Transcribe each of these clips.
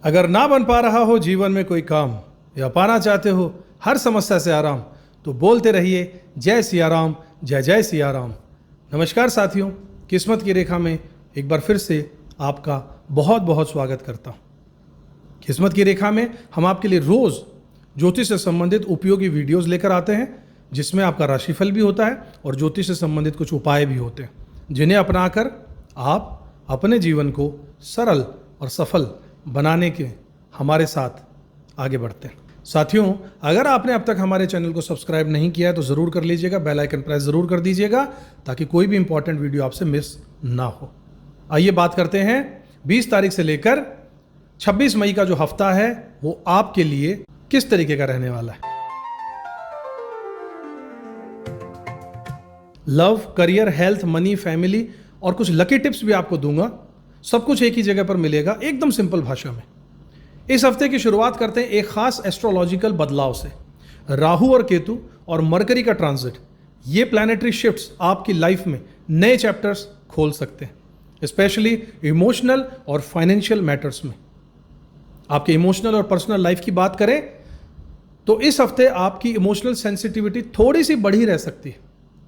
अगर ना बन पा रहा हो जीवन में कोई काम या पाना चाहते हो हर समस्या से आराम, तो बोलते रहिए जय सिया राम, जय जय सिया राम। नमस्कार साथियों, किस्मत की रेखा में एक बार फिर से आपका बहुत बहुत स्वागत करता हूँ। किस्मत की रेखा में हम आपके लिए रोज़ ज्योतिष से संबंधित उपयोगी वीडियोस लेकर आते हैं, जिसमें आपका राशिफल भी होता है और ज्योतिष से संबंधित कुछ उपाय भी होते हैं, जिन्हें अपनाकर आप अपने जीवन को सरल और सफल बनाने के हमारे साथ आगे बढ़ते हैं। साथियों, अगर आपने अब तक हमारे चैनल को सब्सक्राइब नहीं किया है तो ज़रूर कर लीजिएगा, बेल आइकन प्रेस ज़रूर कर दीजिएगा ताकि कोई भी इंपॉर्टेंट वीडियो आपसे मिस ना हो। आइए बात करते हैं 20 तारीख से लेकर 26 मई का जो हफ्ता है वो आपके लिए किस तरीके का रहने वाला है। Love, career, health, money, family और कुछ लकी टिप्स भी आपको दूंगा। सब कुछ एक ही जगह पर मिलेगा, एकदम सिंपल भाषा में। इस हफ्ते की शुरुआत करते हैं एक खास एस्ट्रोलॉजिकल बदलाव से। राहु और केतु और मरकरी का ट्रांजिट, ये प्लैनेटरी शिफ्ट्स आपकी लाइफ में नए चैप्टर्स खोल सकते हैं, स्पेशली इमोशनल और फाइनेंशियल मैटर्स में। आपके इमोशनल और पर्सनल लाइफ की बात करें तो इस हफ्ते आपकी इमोशनल सेंसिटिविटी थोड़ी सी बढ़ी रह सकती है।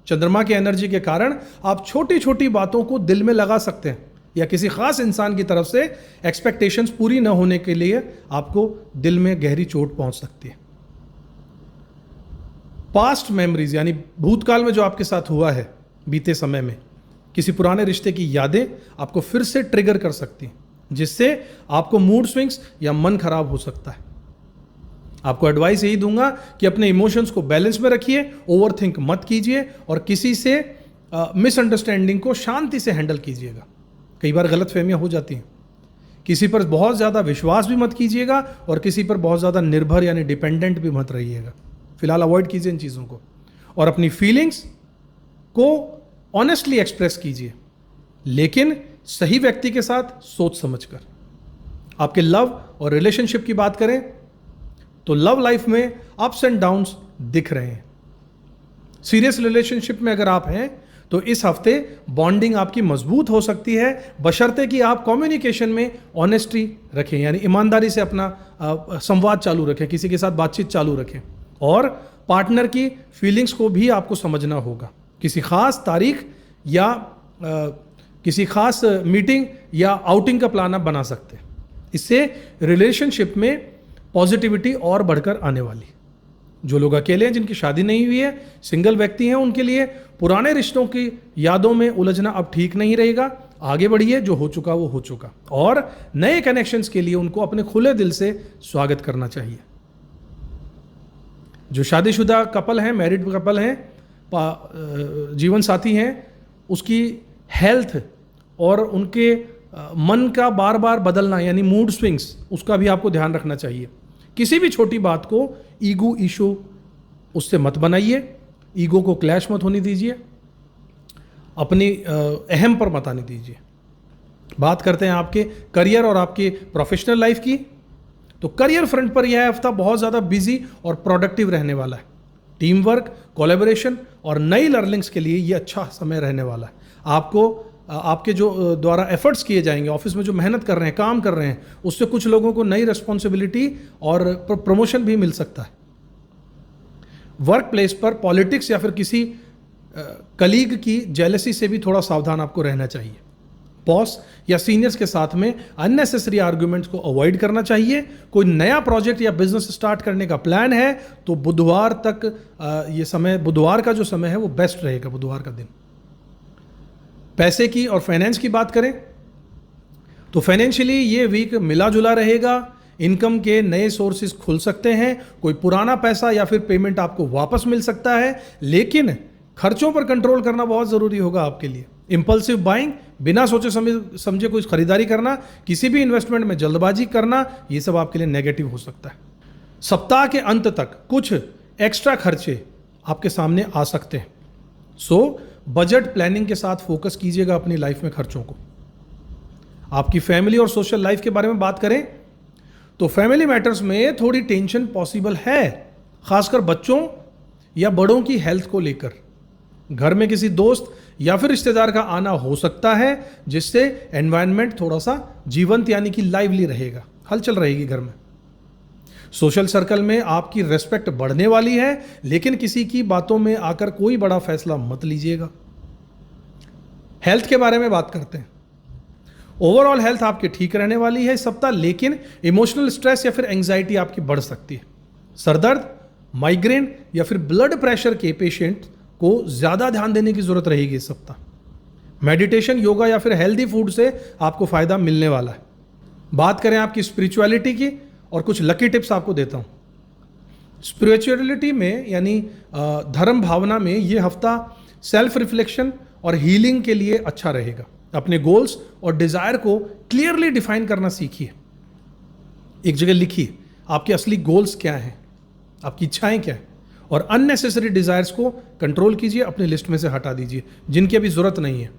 चंद्रमा की एनर्जी के कारण आप छोटी छोटी बातों को दिल में लगा सकते हैं, या किसी खास इंसान की तरफ से एक्सपेक्टेशंस पूरी न होने के लिए आपको दिल में गहरी चोट पहुंच सकती है। पास्ट मेमोरीज यानी भूतकाल में जो आपके साथ हुआ है बीते समय में, किसी पुराने रिश्ते की यादें आपको फिर से ट्रिगर कर सकती हैं, जिससे आपको मूड स्विंग्स या मन खराब हो सकता है। आपको एडवाइस यही दूंगा कि अपने इमोशंस को बैलेंस में रखिए, ओवरथिंक मत कीजिए और किसी से मिसअंडरस्टैंडिंग को शांति से हैंडल कीजिएगा। कई बार गलतफहमियां हो जाती हैं। किसी पर बहुत ज़्यादा विश्वास भी मत कीजिएगा और किसी पर बहुत ज़्यादा निर्भर यानी डिपेंडेंट भी मत रहिएगा। फिलहाल अवॉइड कीजिए इन चीज़ों को और अपनी फीलिंग्स को ऑनेस्टली एक्सप्रेस कीजिए, लेकिन सही व्यक्ति के साथ सोच समझकर। आपके लव और रिलेशनशिप की बात करें तो लव लाइफ में अप्स एंड डाउन्स दिख रहे हैं। सीरियस रिलेशनशिप में अगर आप हैं तो इस हफ्ते बॉन्डिंग आपकी मजबूत हो सकती है, बशर्ते कि आप कम्युनिकेशन में ऑनेस्टी रखें, यानी ईमानदारी से अपना संवाद चालू रखें, किसी के साथ बातचीत चालू रखें और पार्टनर की फीलिंग्स को भी आपको समझना होगा। किसी खास तारीख या किसी खास मीटिंग या आउटिंग का प्लान आप बना सकते हैं। इससे रिलेशनशिप में पॉजिटिविटी और बढ़कर आने वाली। जो लोग अकेले हैं, जिनकी शादी नहीं हुई है, सिंगल व्यक्ति हैं, उनके लिए पुराने रिश्तों की यादों में उलझना अब ठीक नहीं रहेगा। आगे बढ़िए, जो हो चुका वो हो चुका, और नए कनेक्शंस के लिए उनको अपने खुले दिल से स्वागत करना चाहिए। जो शादीशुदा कपल हैं, मैरिड कपल हैं, जीवन साथी हैं, उसकी हेल्थ और उनके मन का बार बार बदलना यानी मूड स्विंग्स, उसका भी आपको ध्यान रखना चाहिए। किसी भी छोटी बात को ईगो इशू उससे मत बनाइए, ईगो को क्लैश मत होने दीजिए, अपनी अहम पर मत आने दीजिए। बात करते हैं आपके करियर और आपके प्रोफेशनल लाइफ की। तो करियर फ्रंट पर यह हफ्ता बहुत ज़्यादा बिजी और प्रोडक्टिव रहने वाला है। टीम वर्क, कोलैबोरेशन और नई लर्निंग्स के लिए ये अच्छा समय रहने वाला है। आपके जो द्वारा एफर्ट्स किए जाएंगे, ऑफिस में जो मेहनत कर रहे हैं, काम कर रहे हैं, उससे कुछ लोगों को नई रिस्पॉन्सिबिलिटी और प्रमोशन भी मिल सकता है। वर्क प्लेस पर पॉलिटिक्स या फिर किसी कलीग की जेलसी से भी थोड़ा सावधान आपको रहना चाहिए। बॉस या सीनियर्स के साथ में अननेसेसरी आर्ग्यूमेंट्स को अवॉइड करना चाहिए। कोई नया प्रोजेक्ट या बिजनेस स्टार्ट करने का प्लान है तो बुधवार तक ये समय, बुधवार का जो समय है वो बेस्ट रहेगा, बुधवार का दिन। पैसे की और फाइनेंस की बात करें तो फाइनेंशियली ये वीक मिला जुला रहेगा। इनकम के नए सोर्सेज खुल सकते हैं, कोई पुराना पैसा या फिर पेमेंट आपको वापस मिल सकता है, लेकिन खर्चों पर कंट्रोल करना बहुत ज़रूरी होगा आपके लिए। इंपल्सिव बाइंग, बिना सोचे समझे कोई खरीदारी करना, किसी भी इन्वेस्टमेंट में जल्दबाजी करना, ये सब आपके लिए नेगेटिव हो सकता है। सप्ताह के अंत तक कुछ एक्स्ट्रा खर्चे आपके सामने आ सकते हैं, सो बजट प्लानिंग के साथ फोकस कीजिएगा अपनी लाइफ में खर्चों को। आपकी फैमिली और सोशल लाइफ के बारे में बात करें तो फैमिली मैटर्स में थोड़ी टेंशन पॉसिबल है, खासकर बच्चों या बड़ों की हेल्थ को लेकर। घर में किसी दोस्त या फिर रिश्तेदार का आना हो सकता है, जिससे एनवायरनमेंट थोड़ा सा जीवंत यानी कि लाइवली रहेगा। हलचल रहेगी घर में। सोशल सर्कल में आपकी रेस्पेक्ट बढ़ने वाली है, लेकिन किसी की बातों में आकर कोई बड़ा फैसला मत लीजिएगा। हेल्थ के बारे में बात करते हैं। ओवरऑल हेल्थ आपकी ठीक रहने वाली है इस सप्ताह, लेकिन इमोशनल स्ट्रेस या फिर एंजाइटी आपकी बढ़ सकती है। सरदर्द, माइग्रेन या फिर ब्लड प्रेशर के पेशेंट को ज्यादा ध्यान देने की जरूरत रहेगी इस सप्ताह। मेडिटेशन, योगा या फिर हेल्दी फूड से आपको फायदा मिलने वाला है। बात करें आपकी स्पिरिचुअलिटी की, और कुछ लकी टिप्स आपको देता हूं। स्पिरिचुअलिटी में यानी धर्म भावना में ये हफ्ता सेल्फ रिफ्लेक्शन और हीलिंग के लिए अच्छा रहेगा। अपने गोल्स और डिजायर को क्लियरली डिफाइन करना सीखिए। एक जगह लिखिए आपके असली गोल्स क्या हैं, आपकी इच्छाएं क्या हैं, और अननेसेसरी डिजायर्स को कंट्रोल कीजिए, अपनी लिस्ट में से हटा दीजिए जिनकी अभी जरूरत नहीं है,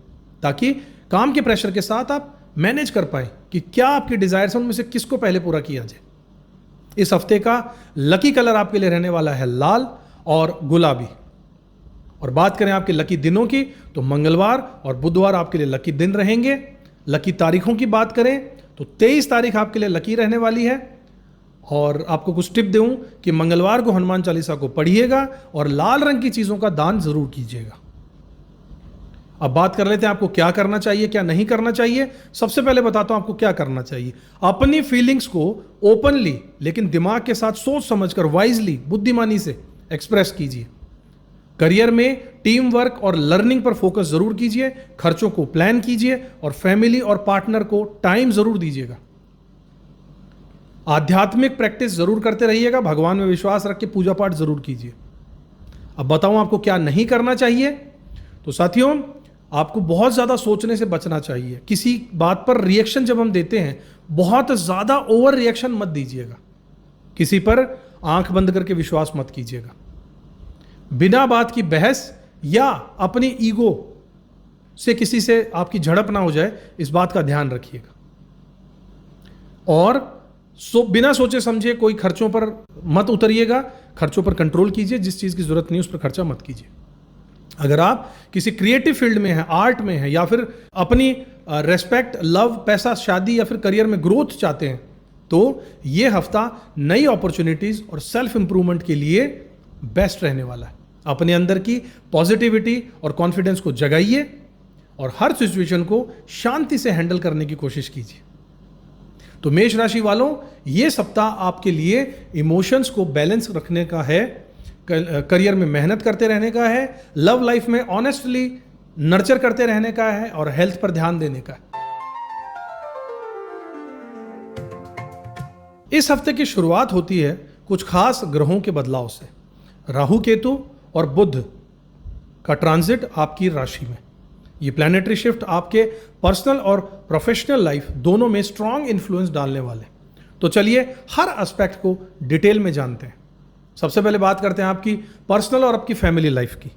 ताकि काम के प्रेशर के साथ आप मैनेज कर पाए कि क्या आपकी डिजायर्स हैं, उनमें से किसको पहले पूरा किया जाए। इस हफ्ते का लकी कलर आपके लिए रहने वाला है लाल और गुलाबी। और बात करें आपके लकी दिनों की, तो मंगलवार और बुधवार आपके लिए लकी दिन रहेंगे। लकी तारीखों की बात करें तो 23 तारीख आपके लिए लकी रहने वाली है। और आपको कुछ टिप दूं कि मंगलवार को हनुमान चालीसा को पढ़िएगा और लाल रंग की चीजों का दान जरूर कीजिएगा। अब बात कर लेते हैं आपको क्या करना चाहिए, क्या नहीं करना चाहिए। सबसे पहले बताता हूं आपको क्या करना चाहिए। अपनी फीलिंग्स को ओपनली लेकिन दिमाग के साथ सोच समझकर वाइजली, बुद्धिमानी से एक्सप्रेस कीजिए। करियर में टीम वर्क और लर्निंग पर फोकस जरूर कीजिए। खर्चों को प्लान कीजिए और फैमिली और पार्टनर को टाइम जरूर दीजिएगा। आध्यात्मिक प्रैक्टिस जरूर करते रहिएगा। भगवान में विश्वास रख के पूजा पाठ जरूर कीजिए। अब बताऊं आपको क्या नहीं करना चाहिए। तो साथियों, आपको बहुत ज्यादा सोचने से बचना चाहिए। किसी बात पर रिएक्शन जब हम देते हैं, बहुत ज्यादा ओवर रिएक्शन मत दीजिएगा। किसी पर आंख बंद करके विश्वास मत कीजिएगा। बिना बात की बहस या अपनी ईगो से किसी से आपकी झड़प ना हो जाए, इस बात का ध्यान रखिएगा। और बिना सोचे समझे कोई खर्चों पर मत उतरिएगा। खर्चों पर कंट्रोल कीजिए। जिस चीज की जरूरत नहीं उस पर खर्चा मत कीजिए। अगर आप किसी क्रिएटिव फील्ड में हैं, आर्ट में हैं, या फिर अपनी रेस्पेक्ट, लव, पैसा, शादी या फिर करियर में ग्रोथ चाहते हैं, तो ये हफ्ता नई अपॉर्चुनिटीज और सेल्फ इंप्रूवमेंट के लिए बेस्ट रहने वाला है। अपने अंदर की पॉजिटिविटी और कॉन्फिडेंस को जगाइए और हर सिचुएशन को शांति से हैंडल करने की कोशिश कीजिए। तो मेष राशि वालों, ये सप्ताह आपके लिए इमोशंस को बैलेंस रखने का है, करियर में मेहनत करते रहने का है, लव लाइफ में ऑनेस्टली नर्चर करते रहने का है, और हेल्थ पर ध्यान देने का है। इस हफ्ते की शुरुआत होती है कुछ खास ग्रहों के बदलाव से। राहु, केतु और बुध का ट्रांजिट आपकी राशि में। ये प्लैनेटरी शिफ्ट आपके पर्सनल और प्रोफेशनल लाइफ दोनों में स्ट्रांग इन्फ्लुएंस डालने वाले। तो चलिए हर एस्पेक्ट को डिटेल में जानते हैं। सबसे पहले बात करते हैं आपकी पर्सनल और आपकी फैमिली लाइफ की।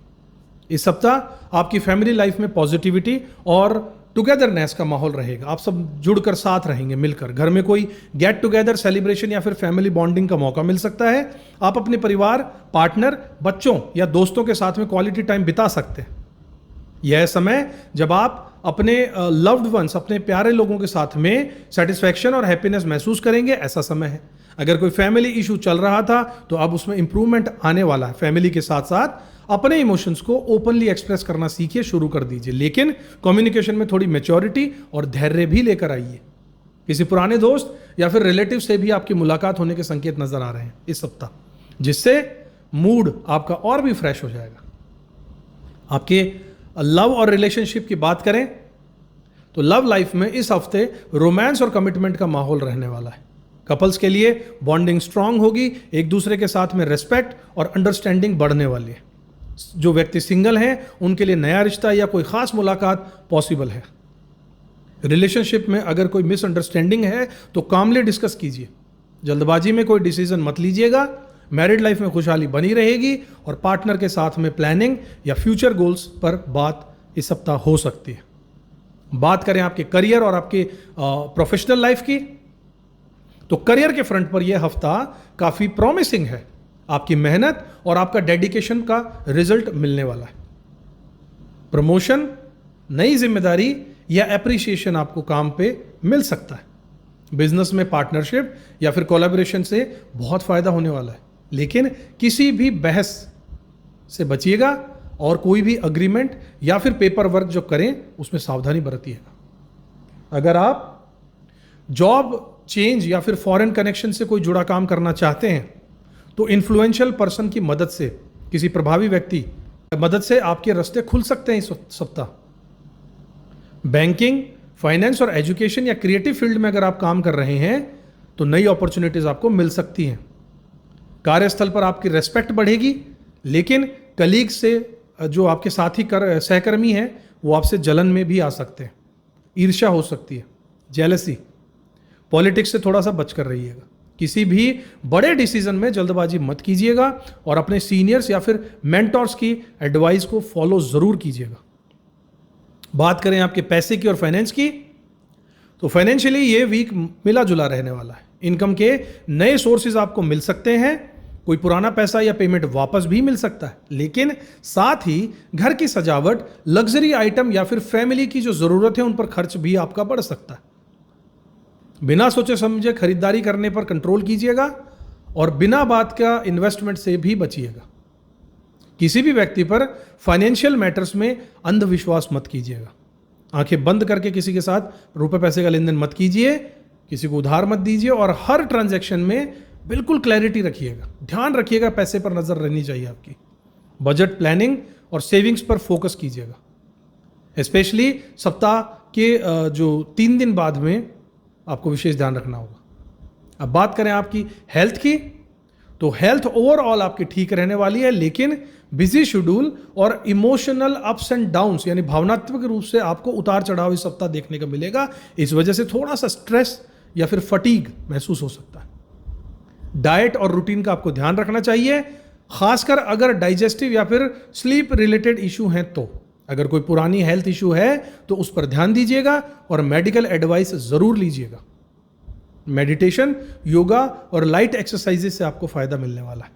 इस सप्ताह आपकी फैमिली लाइफ में पॉजिटिविटी और टुगेदरनेस का माहौल रहेगा। आप सब जुड़कर साथ रहेंगे, मिलकर। घर में कोई गेट टुगेदर, सेलिब्रेशन या फिर फैमिली बॉन्डिंग का मौका मिल सकता है। आप अपने परिवार, पार्टनर, बच्चों या दोस्तों के साथ में क्वालिटी टाइम बिता सकते हैं। यह समय जब आप अपने लव्ड वंस, अपने प्यारे लोगों के साथ में सेटिस्फैक्शन और हैप्पीनेस महसूस करेंगे, ऐसा समय है। अगर कोई फैमिली इशू चल रहा था तो अब उसमें इंप्रूवमेंट आने वाला है। फैमिली के साथ साथ अपने इमोशंस को ओपनली एक्सप्रेस करना सीखिए, शुरू कर दीजिए। लेकिन कम्युनिकेशन में थोड़ी मैच्योरिटी और धैर्य भी लेकर आइए। किसी पुराने दोस्त या फिर रिलेटिव से भी आपकी मुलाकात होने के संकेत नजर आ रहे हैं इस सप्ताह, जिससे मूड आपका और भी फ्रेश हो जाएगा। आपके लव और रिलेशनशिप की बात करें तो लव लाइफ में इस हफ्ते रोमांस और कमिटमेंट का माहौल रहने वाला है। कपल्स के लिए बॉन्डिंग स्ट्रांग होगी। एक दूसरे के साथ में रिस्पेक्ट और अंडरस्टैंडिंग बढ़ने वाली है। जो व्यक्ति सिंगल हैं उनके लिए नया रिश्ता या कोई खास मुलाकात पॉसिबल है। रिलेशनशिप में अगर कोई मिसअंडरस्टैंडिंग है तो कामली डिस्कस कीजिए। जल्दबाजी में कोई डिसीजन मत लीजिएगा। मैरिड लाइफ में खुशहाली बनी रहेगी और पार्टनर के साथ में प्लानिंग या फ्यूचर गोल्स पर बात इस सप्ताह हो सकती है। बात करें आपके करियर और आपके प्रोफेशनल लाइफ की, तो करियर के फ्रंट पर यह हफ्ता काफी प्रॉमिसिंग है। आपकी मेहनत और आपका डेडिकेशन का रिजल्ट मिलने वाला है। प्रमोशन, नई जिम्मेदारी या एप्रिसिएशन आपको काम पे मिल सकता है। बिजनेस में पार्टनरशिप या फिर कोलैबोरेशन से बहुत फायदा होने वाला है, लेकिन किसी भी बहस से बचिएगा और कोई भी अग्रीमेंट या फिर पेपर वर्क जो करें उसमें सावधानी बरतिएगा। अगर आप जॉब चेंज या फिर फॉरेन कनेक्शन से कोई जुड़ा काम करना चाहते हैं तो इन्फ्लुएंशियल पर्सन की मदद से, किसी प्रभावी व्यक्ति की मदद से आपके रास्ते खुल सकते हैं इस सप्ताह। बैंकिंग, फाइनेंस और एजुकेशन या क्रिएटिव फील्ड में अगर आप काम कर रहे हैं तो नई अपॉर्चुनिटीज आपको मिल सकती हैं। कार्यस्थल पर आपकी रेस्पेक्ट बढ़ेगी, लेकिन कलीग से जो आपके साथी सहकर्मी हैं वो आपसे जलन में भी आ सकते हैं, ईर्ष्या हो सकती है, जेलसी। पॉलिटिक्स से थोड़ा सा बच कर रहिएगा। किसी भी बड़े डिसीजन में जल्दबाजी मत कीजिएगा और अपने सीनियर्स या फिर मेंटर्स की एडवाइस को फॉलो जरूर कीजिएगा। बात करें आपके पैसे की और फाइनेंस की, तो फाइनेंशियली ये वीक मिला जुला रहने वाला है। इनकम के नए सोर्सेज आपको मिल सकते हैं, कोई पुराना पैसा या पेमेंट वापस भी मिल सकता है, लेकिन साथ ही घर की सजावट, लग्जरी आइटम या फिर फैमिली की जो जरूरत है उन पर खर्च भी आपका बढ़ सकता है। बिना सोचे समझे खरीदारी करने पर कंट्रोल कीजिएगा और बिना बात का इन्वेस्टमेंट से भी बचिएगा। किसी भी व्यक्ति पर फाइनेंशियल मैटर्स में अंधविश्वास मत कीजिएगा। आंखें बंद करके किसी के साथ रुपए पैसे का लेन देन मत कीजिए, किसी को उधार मत दीजिए और हर ट्रांजैक्शन में बिल्कुल क्लैरिटी रखिएगा। ध्यान रखिएगा, पैसे पर नजर रहनी चाहिए आपकी। बजट प्लानिंग और सेविंग्स पर फोकस कीजिएगा। स्पेशली सप्ताह के जो 3 दिन बाद में आपको विशेष ध्यान रखना होगा। अब बात करें आपकी हेल्थ की, तो हेल्थ ओवरऑल आपकी ठीक रहने वाली है, लेकिन बिजी शेड्यूल और इमोशनल अप्स एंड डाउन्स यानी भावनात्मक रूप से आपको उतार चढ़ाव इस सप्ताह देखने को मिलेगा। इस वजह से थोड़ा सा स्ट्रेस या फिर फटीग महसूस हो सकता है। डाइट और रूटीन का आपको ध्यान रखना चाहिए, खासकर अगर डाइजेस्टिव या फिर स्लीप रिलेटेड इशू हैं तो। अगर कोई पुरानी हेल्थ इशू है तो उस पर ध्यान दीजिएगा और मेडिकल एडवाइस जरूर लीजिएगा। मेडिटेशन, योगा और लाइट एक्सरसाइजेस से आपको फायदा मिलने वाला है।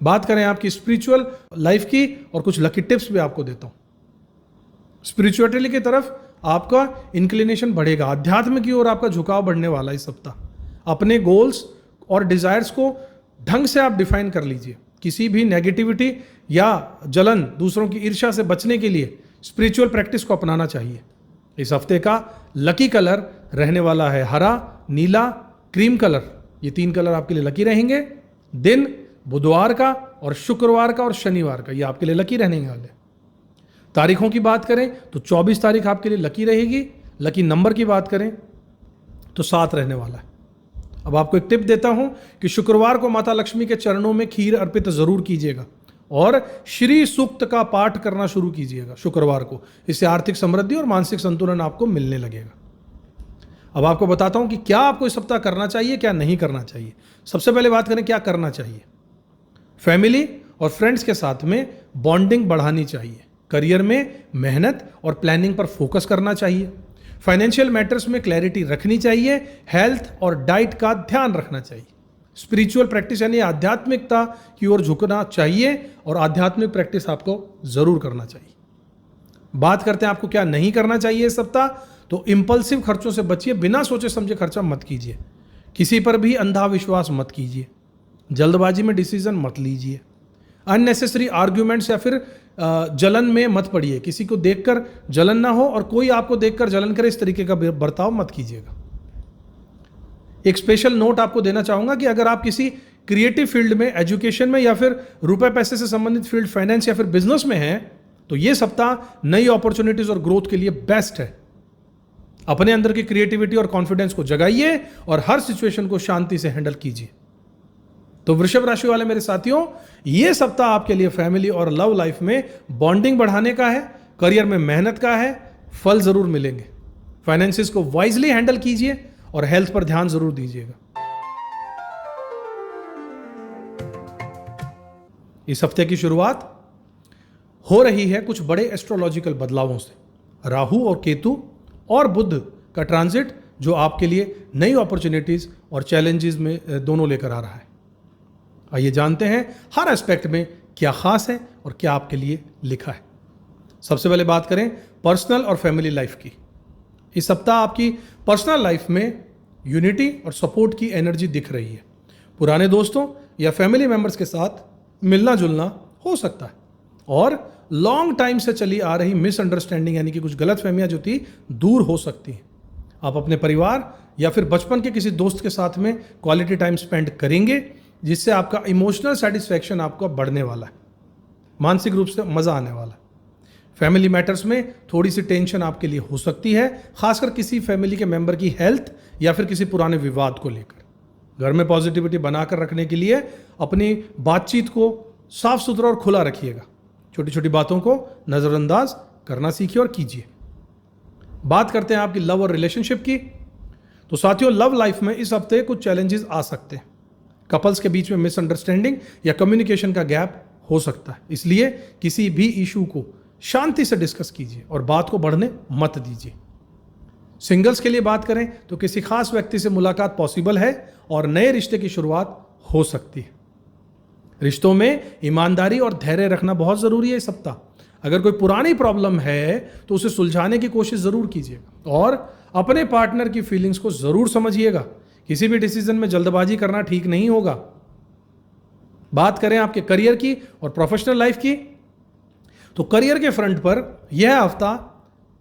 बात करें आपकी स्पिरिचुअल लाइफ की, और कुछ लकी टिप्स भी आपको देता हूं। स्पिरिचुअलिटी की तरफ आपका इंक्लिनेशन बढ़ेगा, अध्यात्म की ओर आपका झुकाव बढ़ने वाला है इस सप्ताह। अपने गोल्स और डिजायर्स को ढंग से आप डिफाइन कर लीजिए। किसी भी नेगेटिविटी या जलन, दूसरों की ईर्ष्या से बचने के लिए स्पिरिचुअल प्रैक्टिस को अपनाना चाहिए। इस हफ्ते का लकी कलर रहने वाला है हरा, नीला, क्रीम कलर। ये 3 कलर आपके लिए लकी रहेंगे। दिन बुधवार का और शुक्रवार का और शनिवार का, ये आपके लिए लकी रहने वाले। तारीखों की बात करें तो 24 तारीख आपके लिए लकी रहेगी। लकी नंबर की बात करें तो 7 रहने वाला है। अब आपको एक टिप देता हूं कि शुक्रवार को माता लक्ष्मी के चरणों में खीर अर्पित जरूर कीजिएगा और श्री सूक्त का पाठ करना शुरू कीजिएगा शुक्रवार को। इससे आर्थिक समृद्धि और मानसिक संतुलन आपको मिलने लगेगा। अब आपको बताता हूं कि क्या आपको इस सप्ताह करना चाहिए, क्या नहीं करना चाहिए। सबसे पहले बात करें क्या करना चाहिए। फैमिली और फ्रेंड्स के साथ में बॉन्डिंग बढ़ानी चाहिए। करियर में मेहनत और प्लानिंग पर फोकस करना चाहिए। फाइनेंशियल मैटर्स में क्लैरिटी रखनी चाहिए। हेल्थ और डाइट का ध्यान रखना चाहिए। स्पिरिचुअल प्रैक्टिस यानी आध्यात्मिकता की ओर झुकना चाहिए और आध्यात्मिक प्रैक्टिस आपको जरूर करना चाहिए। बात करते हैं आपको क्या नहीं करना चाहिए इस सप्ताह, तो इंपल्सिव खर्चों से बचिए। बिना सोचे समझे खर्चा मत कीजिए। किसी पर भी अंधा विश्वास मत कीजिए। जल्दबाजी में डिसीजन मत लीजिए। अननेसेसरी आर्ग्यूमेंट्स या फिर जलन में मत पड़िए। किसी को देखकर जलन ना हो और कोई आपको देखकर जलन करे, इस तरीके का बर्ताव मत कीजिएगा। एक स्पेशल नोट आपको देना चाहूंगा कि अगर आप किसी क्रिएटिव फील्ड में, एजुकेशन में या फिर रुपए पैसे से संबंधित फील्ड, फाइनेंस या फिर बिजनेस में हैं, तो यह सप्ताह नई अपॉर्चुनिटीज और ग्रोथ के लिए बेस्ट है। अपने अंदर की क्रिएटिविटी और कॉन्फिडेंस को जगाइए और हर सिचुएशन को शांति से हैंडल कीजिए। तो वृषभ राशि वाले मेरे साथियों, यह सप्ताह आपके लिए फैमिली और लव लाइफ में बॉन्डिंग बढ़ाने का है, करियर में मेहनत का है, फल जरूर मिलेंगे। फाइनेंसिस को वाइजली हैंडल कीजिए और हेल्थ पर ध्यान जरूर दीजिएगा। इस हफ्ते की शुरुआत हो रही है कुछ बड़े एस्ट्रोलॉजिकल बदलावों से। राहु और केतु और बुध का ट्रांजिट जो आपके लिए नई अपॉर्चुनिटीज और चैलेंजेस में दोनों लेकर आ रहा है। आइए जानते हैं हर एस्पेक्ट में क्या खास है और क्या आपके लिए लिखा है। सबसे पहले बात करें पर्सनल और फैमिली लाइफ की। इस सप्ताह आपकी पर्सनल लाइफ में यूनिटी और सपोर्ट की एनर्जी दिख रही है। पुराने दोस्तों या फैमिली मेंबर्स के साथ मिलना जुलना हो सकता है और लॉन्ग टाइम से चली आ रही मिसअंडरस्टैंडिंग यानी कि कुछ गलतफहमियां जो थी दूर हो सकती हैं। आप अपने परिवार या फिर बचपन के किसी दोस्त के साथ में क्वालिटी टाइम स्पेंड करेंगे, जिससे आपका इमोशनल सेटिस्फैक्शन आपको बढ़ने वाला है, मानसिक रूप से मज़ा आने वाला है। फैमिली मैटर्स में थोड़ी सी टेंशन आपके लिए हो सकती है, खासकर किसी फैमिली के मेंबर की हेल्थ या फिर किसी पुराने विवाद को लेकर। घर में पॉजिटिविटी बनाकर रखने के लिए अपनी बातचीत को साफ सुथरा और खुला रखिएगा। छोटी छोटी बातों को नज़रअंदाज करना सीखिए और कीजिए। बात करते हैं आपकी लव और रिलेशनशिप की। तो साथियों, लव लाइफ में इस हफ्ते कुछ चैलेंजेस आ सकते हैं। कपल्स के बीच में मिसअंडरस्टैंडिंग या कम्युनिकेशन का गैप हो सकता है, इसलिए किसी भी इशू को शांति से डिस्कस कीजिए और बात को बढ़ने मत दीजिए। सिंगल्स के लिए बात करें तो किसी खास व्यक्ति से मुलाकात पॉसिबल है और नए रिश्ते की शुरुआत हो सकती है। रिश्तों में ईमानदारी और धैर्य रखना बहुत जरूरी है इस सप्ताह। अगर कोई पुरानी प्रॉब्लम है तो उसे सुलझाने की कोशिश जरूर कीजिएगा और अपने पार्टनर की फीलिंग्स को जरूर समझिएगा। किसी भी डिसीजन में जल्दबाजी करना ठीक नहीं होगा। बात करें आपके करियर की और प्रोफेशनल लाइफ की, तो करियर के फ्रंट पर यह हफ्ता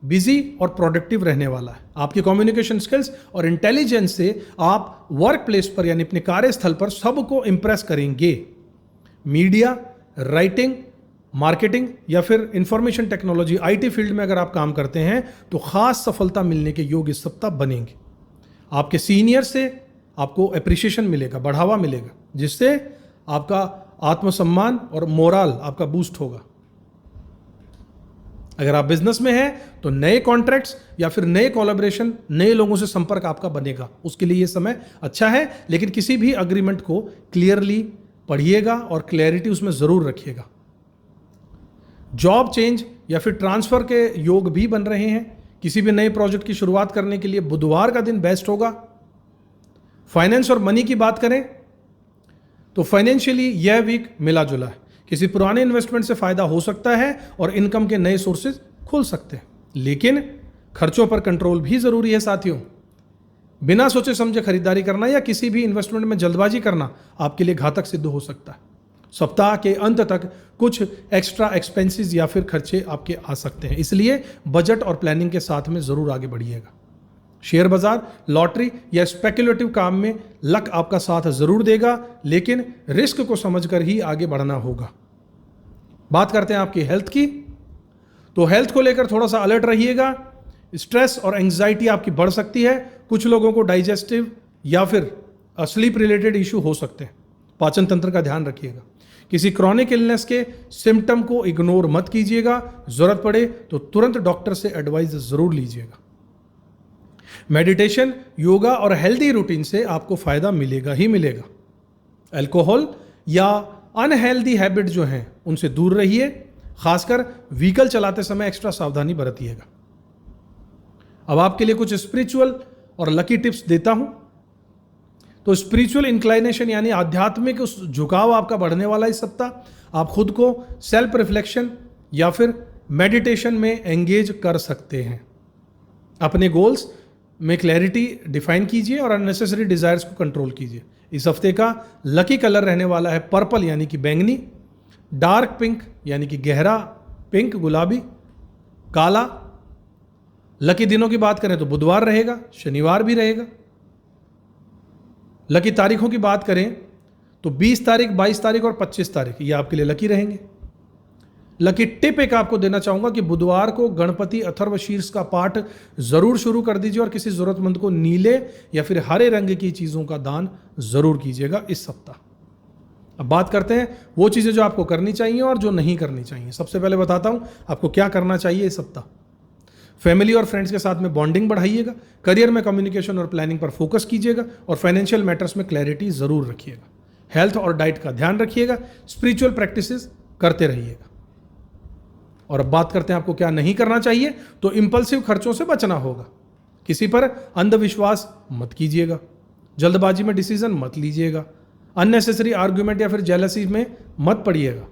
बिजी और प्रोडक्टिव रहने वाला है। आपकी कम्युनिकेशन स्किल्स और इंटेलिजेंस से आप वर्क प्लेस पर यानी अपने कार्यस्थल पर सबको इंप्रेस करेंगे। मीडिया, राइटिंग, मार्केटिंग या फिर इंफॉर्मेशन टेक्नोलॉजी, आईटी फील्ड में अगर आप काम करते हैं तो खास सफलता मिलने के योग इस सप्ताह बनेंगे। आपके सीनियर से आपको अप्रिशिएशन मिलेगा, बढ़ावा मिलेगा, जिससे आपका आत्मसम्मान और मोरल आपका बूस्ट होगा। अगर आप बिजनेस में हैं तो नए कॉन्ट्रैक्ट्स या फिर नए कोलैबोरेशन, नए लोगों से संपर्क आपका बनेगा। उसके लिए यह समय अच्छा है, लेकिन किसी भी अग्रीमेंट को क्लियरली पढ़िएगा और क्लैरिटी उसमें जरूर रखिएगा। जॉब चेंज या फिर ट्रांसफर के योग भी बन रहे हैं। किसी भी नए प्रोजेक्ट की शुरुआत करने के लिए बुधवार का दिन बेस्ट होगा। फाइनेंस और मनी की बात करें तो फाइनेंशियली यह वीक मिला जुला है। किसी पुराने इन्वेस्टमेंट से फायदा हो सकता है और इनकम के नए सोर्सेज खुल सकते हैं, लेकिन खर्चों पर कंट्रोल भी जरूरी है साथियों। बिना सोचे समझे खरीदारी करना या किसी भी इन्वेस्टमेंट में जल्दबाजी करना आपके लिए घातक सिद्ध हो सकता है। सप्ताह के अंत तक कुछ एक्स्ट्रा एक्सपेंसेस या फिर खर्चे आपके आ सकते हैं, इसलिए बजट और प्लानिंग के साथ में जरूर आगे बढ़िएगा। शेयर बाजार, लॉटरी या स्पेकुलेटिव काम में लक आपका साथ जरूर देगा, लेकिन रिस्क को समझकर ही आगे बढ़ना होगा। बात करते हैं आपकी हेल्थ की, तो हेल्थ को लेकर थोड़ा सा अलर्ट रहिएगा। स्ट्रेस और एंग्जाइटी आपकी बढ़ सकती है। कुछ लोगों को डाइजेस्टिव या फिर स्लीप रिलेटेड इशू हो सकते हैं। पाचन तंत्र का ध्यान रखिएगा। किसी क्रॉनिक इलनेस के सिम्टम को इग्नोर मत कीजिएगा। जरूरत पड़े तो तुरंत डॉक्टर से एडवाइस जरूर लीजिएगा। मेडिटेशन, योगा और हेल्दी रूटीन से आपको फायदा मिलेगा ही मिलेगा। अल्कोहल या अनहेल्दी हैबिट जो हैं उनसे दूर रहिए। खासकर व्हीकल चलाते समय एक्स्ट्रा सावधानी बरतिएगा। अब आपके लिए कुछ स्पिरिचुअल और लकी टिप्स देता हूं। तो स्पिरिचुअल इंक्लाइनेशन यानी आध्यात्मिक उस झुकाव आपका बढ़ने वाला इस सप्ताह। आप खुद को सेल्फ रिफ्लेक्शन या फिर मेडिटेशन में एंगेज कर सकते हैं। अपने गोल्स में क्लैरिटी डिफाइन कीजिए और अननेसेसरी डिजायर्स को कंट्रोल कीजिए। इस हफ्ते का लकी कलर रहने वाला है पर्पल यानी कि बैंगनी, डार्क पिंक यानी कि गहरा पिंक गुलाबी, काला। लकी दिनों की बात करें तो बुधवार रहेगा, शनिवार भी रहेगा। लकी तारीखों की बात करें तो 20 तारीख, 22 तारीख और 25 तारीख ये आपके लिए लकी रहेंगे। लकी टिप एक आपको देना चाहूंगा कि बुधवार को गणपति अथर्वशीर्ष का पाठ जरूर शुरू कर दीजिए और किसी जरूरतमंद को नीले या फिर हरे रंग की चीजों का दान जरूर कीजिएगा इस सप्ताह। अब बात करते हैं वो चीजें जो आपको करनी चाहिए और जो नहीं करनी चाहिए। सबसे पहले बताता हूं आपको क्या करना चाहिए इस सप्ताह। फैमिली और फ्रेंड्स के साथ में बॉन्डिंग बढ़ाइएगा। करियर में कम्युनिकेशन और प्लानिंग पर फोकस कीजिएगा और फाइनेंशियल मैटर्स में क्लैरिटी जरूर रखिएगा। हेल्थ और डाइट का ध्यान रखिएगा। स्पिरिचुअल प्रैक्टिसेस करते रहिएगा। और अब बात करते हैं आपको क्या नहीं करना चाहिए। तो इंपल्सिव खर्चों से बचना होगा। किसी पर अंधविश्वास मत कीजिएगा। जल्दबाजी में डिसीजन मत लीजिएगा। अननेसेसरी आर्ग्यूमेंट या फिर जेलसी में मत पड़िएगा।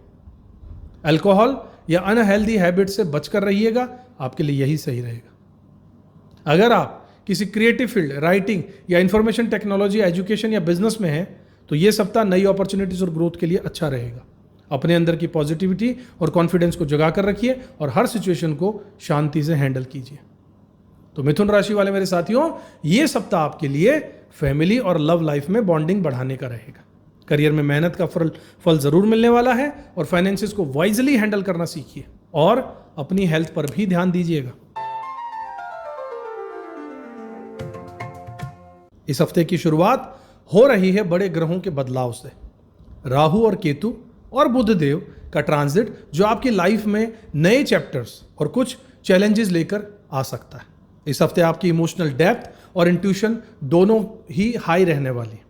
अल्कोहल या अनहेल्दी हैबिट से बचकर रहिएगा, आपके लिए यही सही रहेगा। अगर आप किसी क्रिएटिव फील्ड, राइटिंग या इंफॉर्मेशन टेक्नोलॉजी, एजुकेशन या बिजनेस में हैं तो ये सप्ताह नई अपॉर्चुनिटीज और ग्रोथ के लिए अच्छा रहेगा। अपने अंदर की पॉजिटिविटी और कॉन्फिडेंस को जगा कर रखिए और हर सिचुएशन को शांति से हैंडल कीजिए। तो मिथुन राशि वाले मेरे साथियों, ये सप्ताह आपके लिए फैमिली और लव लाइफ में बॉन्डिंग बढ़ाने का रहेगा। करियर में मेहनत का फल जरूर मिलने वाला है और फाइनेंसिस को वाइजली हैंडल करना सीखिए और अपनी हेल्थ पर भी ध्यान दीजिएगा। इस हफ्ते की शुरुआत हो रही है बड़े ग्रहों के बदलाव से। राहु और केतु और बुध देव का ट्रांजिट जो आपकी लाइफ में नए चैप्टर्स और कुछ चैलेंजेस लेकर आ सकता है। इस हफ्ते आपकी इमोशनल डेप्थ और इंट्यूशन दोनों ही हाई रहने वाली है।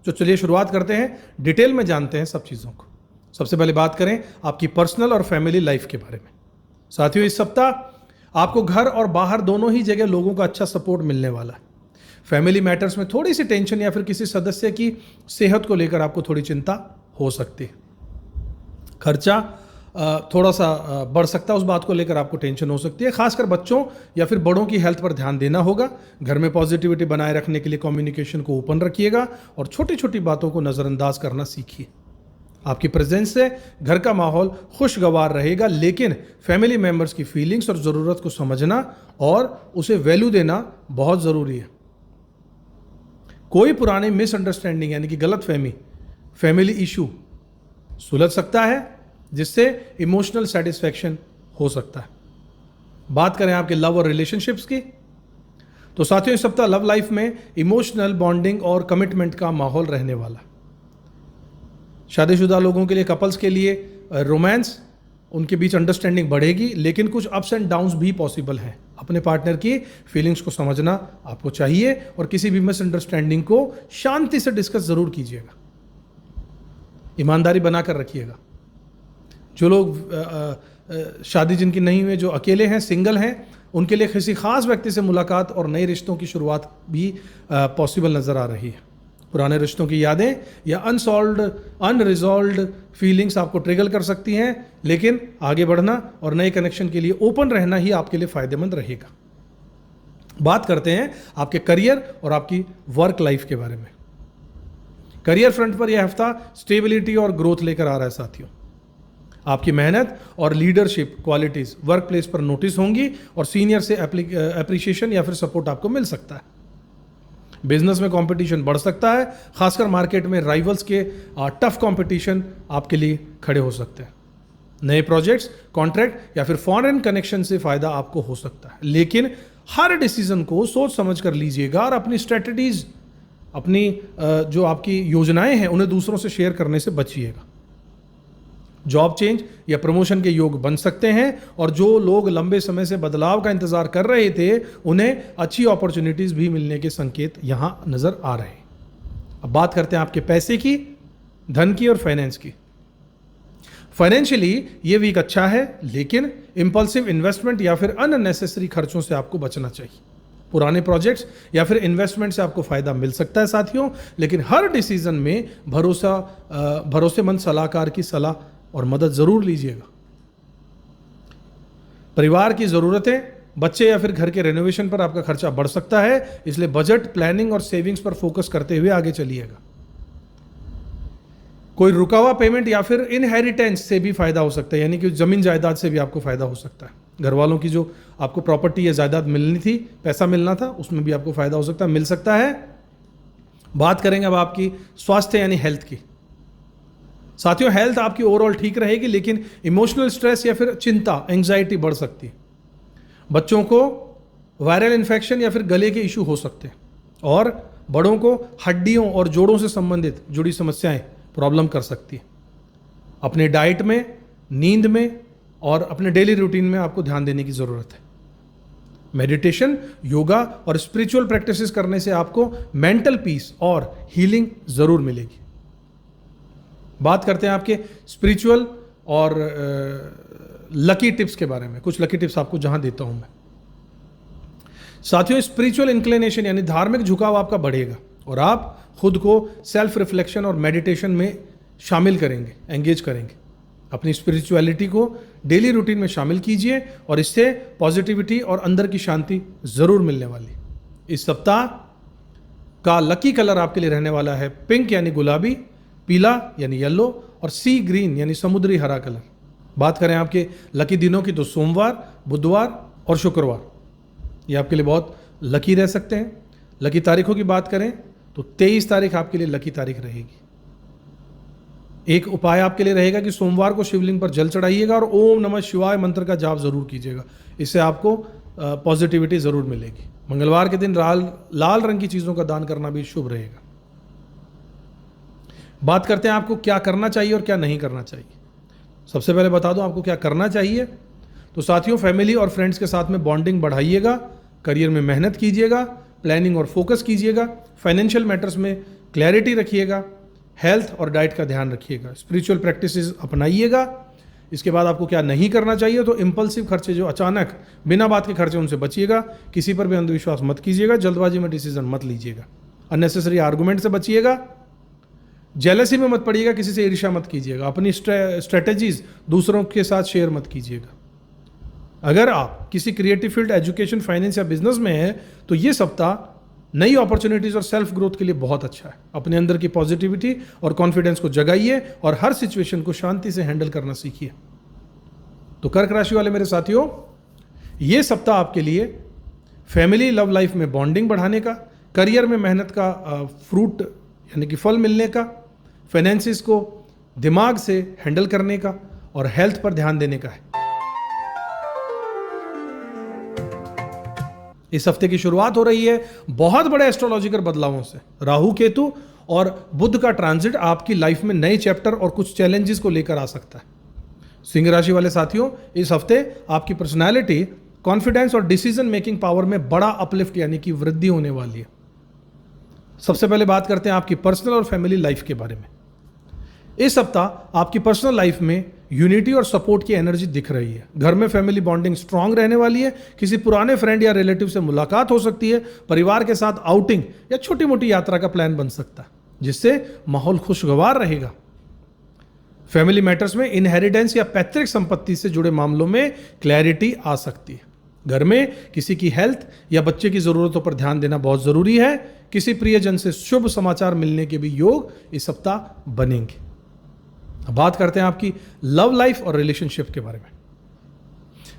तो चलिए शुरुआत करते हैं, डिटेल में जानते हैं सब चीज़ों को। सबसे पहले बात करें आपकी पर्सनल और फैमिली लाइफ के बारे में। साथियों, इस सप्ताह आपको घर और बाहर दोनों ही जगह लोगों का अच्छा सपोर्ट मिलने वाला है। फैमिली मैटर्स में थोड़ी सी टेंशन या फिर किसी सदस्य की सेहत को लेकर आपको थोड़ी चिंता हो सकती है। खर्चा थोड़ा सा बढ़ सकता है, उस बात को लेकर आपको टेंशन हो सकती है। खासकर बच्चों या फिर बड़ों की हेल्थ पर ध्यान देना होगा। घर में पॉजिटिविटी बनाए रखने के लिए कम्युनिकेशन को ओपन रखिएगा और छोटी छोटी बातों को नज़रअंदाज करना सीखिए। आपकी प्रेजेंस से घर का माहौल खुशगवार रहेगा, लेकिन फैमिली मेंबर्स की फीलिंग्स और ज़रूरत को समझना और उसे वैल्यू देना बहुत ज़रूरी है। कोई पुरानी मिसअंडरस्टैंडिंग यानी कि गलतफहमी, फैमिली इशू सुलझ सकता है, जिससे इमोशनल सेटिस्फैक्शन हो सकता है। बात करें आपके लव और रिलेशनशिप्स की, तो साथियों इस सप्ताह लव लाइफ में इमोशनल बॉन्डिंग और कमिटमेंट का माहौल रहने वाला। शादीशुदा लोगों के लिए, कपल्स के लिए रोमांस, उनके बीच अंडरस्टैंडिंग बढ़ेगी, लेकिन कुछ अप्स एंड डाउन्स भी पॉसिबल हैं। अपने पार्टनर की फीलिंग्स को समझना आपको चाहिए और किसी भी मिसअंडरस्टैंडिंग को शांति से डिस्कस जरूर कीजिएगा। ईमानदारी बनाकर रखिएगा। जो लोग शादी जिनकी नहीं हुई, जो अकेले हैं, सिंगल हैं, उनके लिए किसी खास व्यक्ति से मुलाकात और नए रिश्तों की शुरुआत भी पॉसिबल नज़र आ रही है। पुराने रिश्तों की यादें या अनरिजॉल्व्ड फीलिंग्स आपको ट्रिगर कर सकती हैं, लेकिन आगे बढ़ना और नए कनेक्शन के लिए ओपन रहना ही आपके लिए फ़ायदेमंद रहेगा। बात करते हैं आपके करियर और आपकी वर्क लाइफ के बारे में। करियर फ्रंट पर यह हफ्ता स्टेबिलिटी और ग्रोथ लेकर आ रहा है साथियों। आपकी मेहनत और लीडरशिप क्वालिटीज़ वर्क प्लेस पर नोटिस होंगी और सीनियर से एप्रिशिएशन या फिर सपोर्ट आपको मिल सकता है। बिजनेस में कंपटीशन बढ़ सकता है, खासकर मार्केट में राइवल्स के टफ कंपटीशन आपके लिए खड़े हो सकते हैं। नए प्रोजेक्ट्स, कॉन्ट्रैक्ट या फिर फॉरेन कनेक्शन से फायदा आपको हो सकता है, लेकिन हर डिसीजन को सोच समझ कर लीजिएगा और अपनी स्ट्रेटजीज, अपनी जो आपकी योजनाएं हैं उन्हें दूसरों से शेयर करने से बचिएगा। जॉब चेंज या प्रमोशन के योग बन सकते हैं और जो लोग लंबे समय से बदलाव का इंतजार कर रहे थे उन्हें अच्छी अपॉर्चुनिटीज भी मिलने के संकेत यहां नजर आ रहे हैं। अब बात करते हैं आपके पैसे की, धन की और फाइनेंस की। फाइनेंशियली ये वीक अच्छा है, लेकिन इंपल्सिव इन्वेस्टमेंट या फिर अननेसेसरी खर्चों से आपको बचना चाहिए। पुराने प्रोजेक्ट्स या फिर इन्वेस्टमेंट से आपको फायदा मिल सकता है साथियों, लेकिन हर डिसीजन में भरोसेमंद सलाहकार की सलाह और मदद जरूर लीजिएगा। परिवार की जरूरतें, बच्चे या फिर घर के रेनोवेशन पर आपका खर्चा बढ़ सकता है, इसलिए बजट, प्लानिंग और सेविंग्स पर फोकस करते हुए आगे चलिएगा। कोई रुका हुआ पेमेंट या फिर इनहेरिटेंस से भी फायदा हो सकता है, यानी कि जमीन जायदाद से भी आपको फायदा हो सकता है। घर वालों की जो आपको प्रॉपर्टी या जायदाद मिलनी थी, पैसा मिलना था, उसमें भी आपको फायदा हो सकता है, मिल सकता है। बात करेंगे अब आपकी स्वास्थ्य यानी हेल्थ की। साथियों, हेल्थ आपकी ओवरऑल ठीक रहेगी, लेकिन इमोशनल स्ट्रेस या फिर चिंता, एंग्जाइटी बढ़ सकती है। बच्चों को वायरल इन्फेक्शन या फिर गले के इशू हो सकते हैं और बड़ों को हड्डियों और जोड़ों से संबंधित जुड़ी समस्याएं प्रॉब्लम कर सकती है। अपने डाइट में, नींद में और अपने डेली रूटीन में आपको ध्यान देने की ज़रूरत है। मेडिटेशन, योगा और स्पिरिचुअल प्रैक्टिसेस करने से आपको मेंटल पीस और हीलिंग ज़रूर मिलेगी। बात करते हैं आपके स्पिरिचुअल और लकी टिप्स के बारे में। कुछ लकी टिप्स आपको जहां देता हूं मैं। साथियों, स्पिरिचुअल इंक्लिनेशन यानी धार्मिक झुकाव आपका बढ़ेगा और आप खुद को सेल्फ रिफ्लेक्शन और मेडिटेशन में शामिल करेंगे, एंगेज करेंगे। अपनी स्पिरिचुअलिटी को डेली रूटीन में शामिल कीजिए और इससे पॉजिटिविटी और अंदर की शांति ज़रूर मिलने वाली। इस सप्ताह का लकी कलर आपके लिए रहने वाला है पिंक यानी गुलाबी, पीला यानी येलो और सी ग्रीन यानी समुद्री हरा कलर। बात करें आपके लकी दिनों की तो सोमवार, बुधवार और शुक्रवार ये आपके लिए बहुत लकी रह सकते हैं। लकी तारीखों की बात करें तो 23 तारीख आपके लिए लकी तारीख रहेगी। एक उपाय आपके लिए रहेगा कि सोमवार को शिवलिंग पर जल चढ़ाइएगा और ओम नमः शिवाय मंत्र का जाप जरूर कीजिएगा, इससे आपको पॉजिटिविटी जरूर मिलेगी। मंगलवार के दिन लाल रंग की चीजों का दान करना भी शुभ रहेगा। बात करते हैं आपको क्या करना चाहिए और क्या नहीं करना चाहिए। सबसे पहले बता दूं आपको क्या करना चाहिए। तो साथियों, फैमिली और फ्रेंड्स के साथ में बॉन्डिंग बढ़ाइएगा, करियर में मेहनत कीजिएगा, प्लानिंग और फोकस कीजिएगा, फाइनेंशियल मैटर्स में क्लैरिटी रखिएगा, हेल्थ और डाइट का ध्यान रखिएगा, स्पिरिचुअल प्रैक्टिसेस अपनाइएगा। इसके बाद आपको क्या नहीं करना चाहिए, तो इम्पल्सिव खर्चे जो अचानक बिना बात के खर्चे उनसे बचिएगा, किसी पर भी अंधविश्वास मत कीजिएगा, जल्दबाजी में डिसीजन मत लीजिएगा, अननेसेसरी आर्गुमेंट से बचिएगा, जेलसी में मत पड़िएगा, किसी से ईर्ष्या मत कीजिएगा, अपनी स्ट्रेटेजीज दूसरों के साथ शेयर मत कीजिएगा। अगर आप किसी क्रिएटिव फील्ड, एजुकेशन, फाइनेंस या बिजनेस में हैं तो ये सप्ताह नई अपॉर्चुनिटीज और सेल्फ ग्रोथ के लिए बहुत अच्छा है। अपने अंदर की पॉजिटिविटी और कॉन्फिडेंस को जगाइए और हर सिचुएशन को शांति से हैंडल करना सीखिए। तो कर्क राशि वाले मेरे साथियों, ये सप्ताह आपके लिए फैमिली लव लाइफ में बॉन्डिंग बढ़ाने का, करियर में मेहनत का फ्रूट यानी कि फल मिलने का, फाइनेंसिस को दिमाग से हैंडल करने का और हेल्थ पर ध्यान देने का है। इस हफ्ते की शुरुआत हो रही है बहुत बड़े एस्ट्रोलॉजिकल बदलावों से। राहु केतु और बुध का ट्रांजिट आपकी लाइफ में नए चैप्टर और कुछ चैलेंजेस को लेकर आ सकता है। सिंह राशि वाले साथियों, इस हफ्ते आपकी पर्सनालिटी, कॉन्फिडेंस और डिसीजन मेकिंग पावर में बड़ा अपलिफ्ट यानी कि वृद्धि होने वाली है। सबसे पहले बात करते हैं आपकी पर्सनल और फैमिली लाइफ के बारे में। इस सप्ताह आपकी पर्सनल लाइफ में यूनिटी और सपोर्ट की एनर्जी दिख रही है। घर में फैमिली बॉन्डिंग स्ट्रांग रहने वाली है। किसी पुराने फ्रेंड या रिलेटिव से मुलाकात हो सकती है। परिवार के साथ आउटिंग या छोटी मोटी यात्रा का प्लान बन सकता है, जिससे माहौल खुशगवार रहेगा। फैमिली मैटर्स में इनहेरिटेंस या पैतृक संपत्ति से जुड़े मामलों में क्लैरिटी आ सकती है। घर में किसी की हेल्थ या बच्चे की जरूरतों पर ध्यान देना बहुत जरूरी है। किसी प्रियजन से शुभ समाचार मिलने के भी योग इस सप्ताह बनेंगे। अब बात करते हैं आपकी लव लाइफ और रिलेशनशिप के बारे में।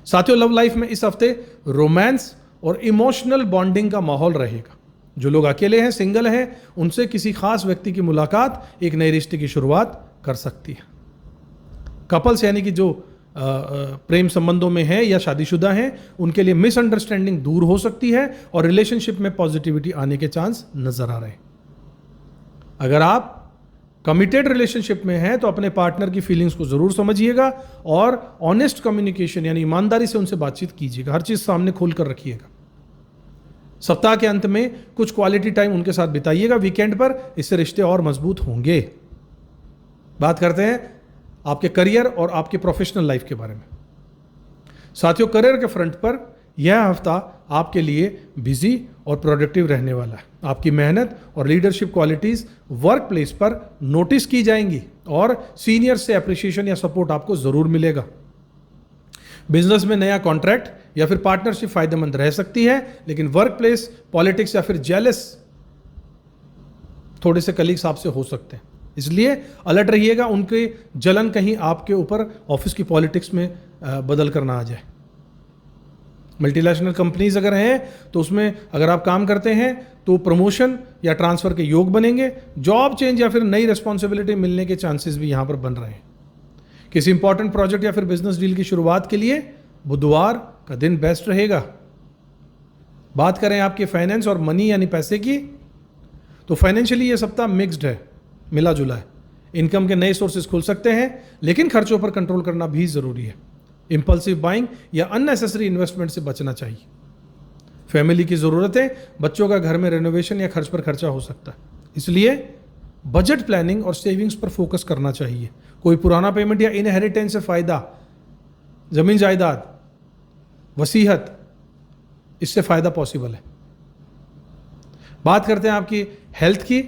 साथियों, लव लाइफ में इस हफ्ते रोमांस और इमोशनल बॉन्डिंग का माहौल रहेगा। जो लोग अकेले हैं, सिंगल हैं, उनसे किसी खास व्यक्ति की मुलाकात एक नए रिश्ते की शुरुआत कर सकती है। कपल्स यानी कि जो प्रेम संबंधों में है या शादीशुदा हैं, उनके लिए मिसअंडरस्टैंडिंग दूर हो सकती है और रिलेशनशिप में पॉजिटिविटी आने के चांस नजर आ रहे हैं। अगर आप कमिटेड रिलेशनशिप में हैं तो अपने पार्टनर की फीलिंग्स को जरूर समझिएगा और ऑनेस्ट कम्युनिकेशन यानी ईमानदारी से उनसे बातचीत कीजिएगा। हर चीज सामने खोल कर रखिएगा। सप्ताह के अंत में कुछ क्वालिटी टाइम उनके साथ बिताइएगा वीकेंड पर, इससे रिश्ते और मजबूत होंगे। बात करते हैं आपके करियर और आपके प्रोफेशनल लाइफ के बारे में। साथियों, करियर के फ्रंट पर यह हफ्ता आपके लिए बिजी और प्रोडक्टिव रहने वाला है। आपकी मेहनत और लीडरशिप क्वालिटीज वर्क प्लेस पर नोटिस की जाएंगी और सीनियर से अप्रिसिएशन या सपोर्ट आपको जरूर मिलेगा। बिजनेस में नया कॉन्ट्रैक्ट या फिर पार्टनरशिप फायदेमंद रह सकती है, लेकिन वर्क प्लेस पॉलिटिक्स या फिर जेलस थोड़े से कलीग्स आपसे हो सकते हैं, इसलिए अलर्ट रहिएगा। उनके जलन कहीं आपके ऊपर ऑफिस की पॉलिटिक्स में बदल कर ना आ जाए। मल्टीनेशनल कंपनीज अगर हैं तो उसमें अगर आप काम करते हैं तो प्रमोशन या ट्रांसफर के योग बनेंगे। जॉब चेंज या फिर नई रिस्पॉन्सिबिलिटी मिलने के चांसेस भी यहां पर बन रहे हैं। किसी इंपॉर्टेंट प्रोजेक्ट या फिर बिजनेस डील की शुरुआत के लिए बुधवार का दिन बेस्ट रहेगा। बात करें आपके फाइनेंस और मनी यानी पैसे की, तो फाइनेंशियली ये सप्ताह मिक्स्ड है, मिला जुला है। इनकम के नए सोर्सेज खुल सकते हैं, लेकिन खर्चों पर कंट्रोल करना भी जरूरी है। इंपल्सिव बाइंग या अननेसेसरी इन्वेस्टमेंट से बचना चाहिए। फैमिली की ज़रूरतें, बच्चों का घर में रेनोवेशन या खर्च पर खर्चा हो सकता है, इसलिए बजट प्लानिंग और सेविंग्स पर फोकस करना चाहिए। कोई पुराना पेमेंट या इनहेरिटेंस से फायदा, जमीन जायदाद, वसीहत, इससे फायदा पॉसिबल है। बात करते हैं आपकी हेल्थ की,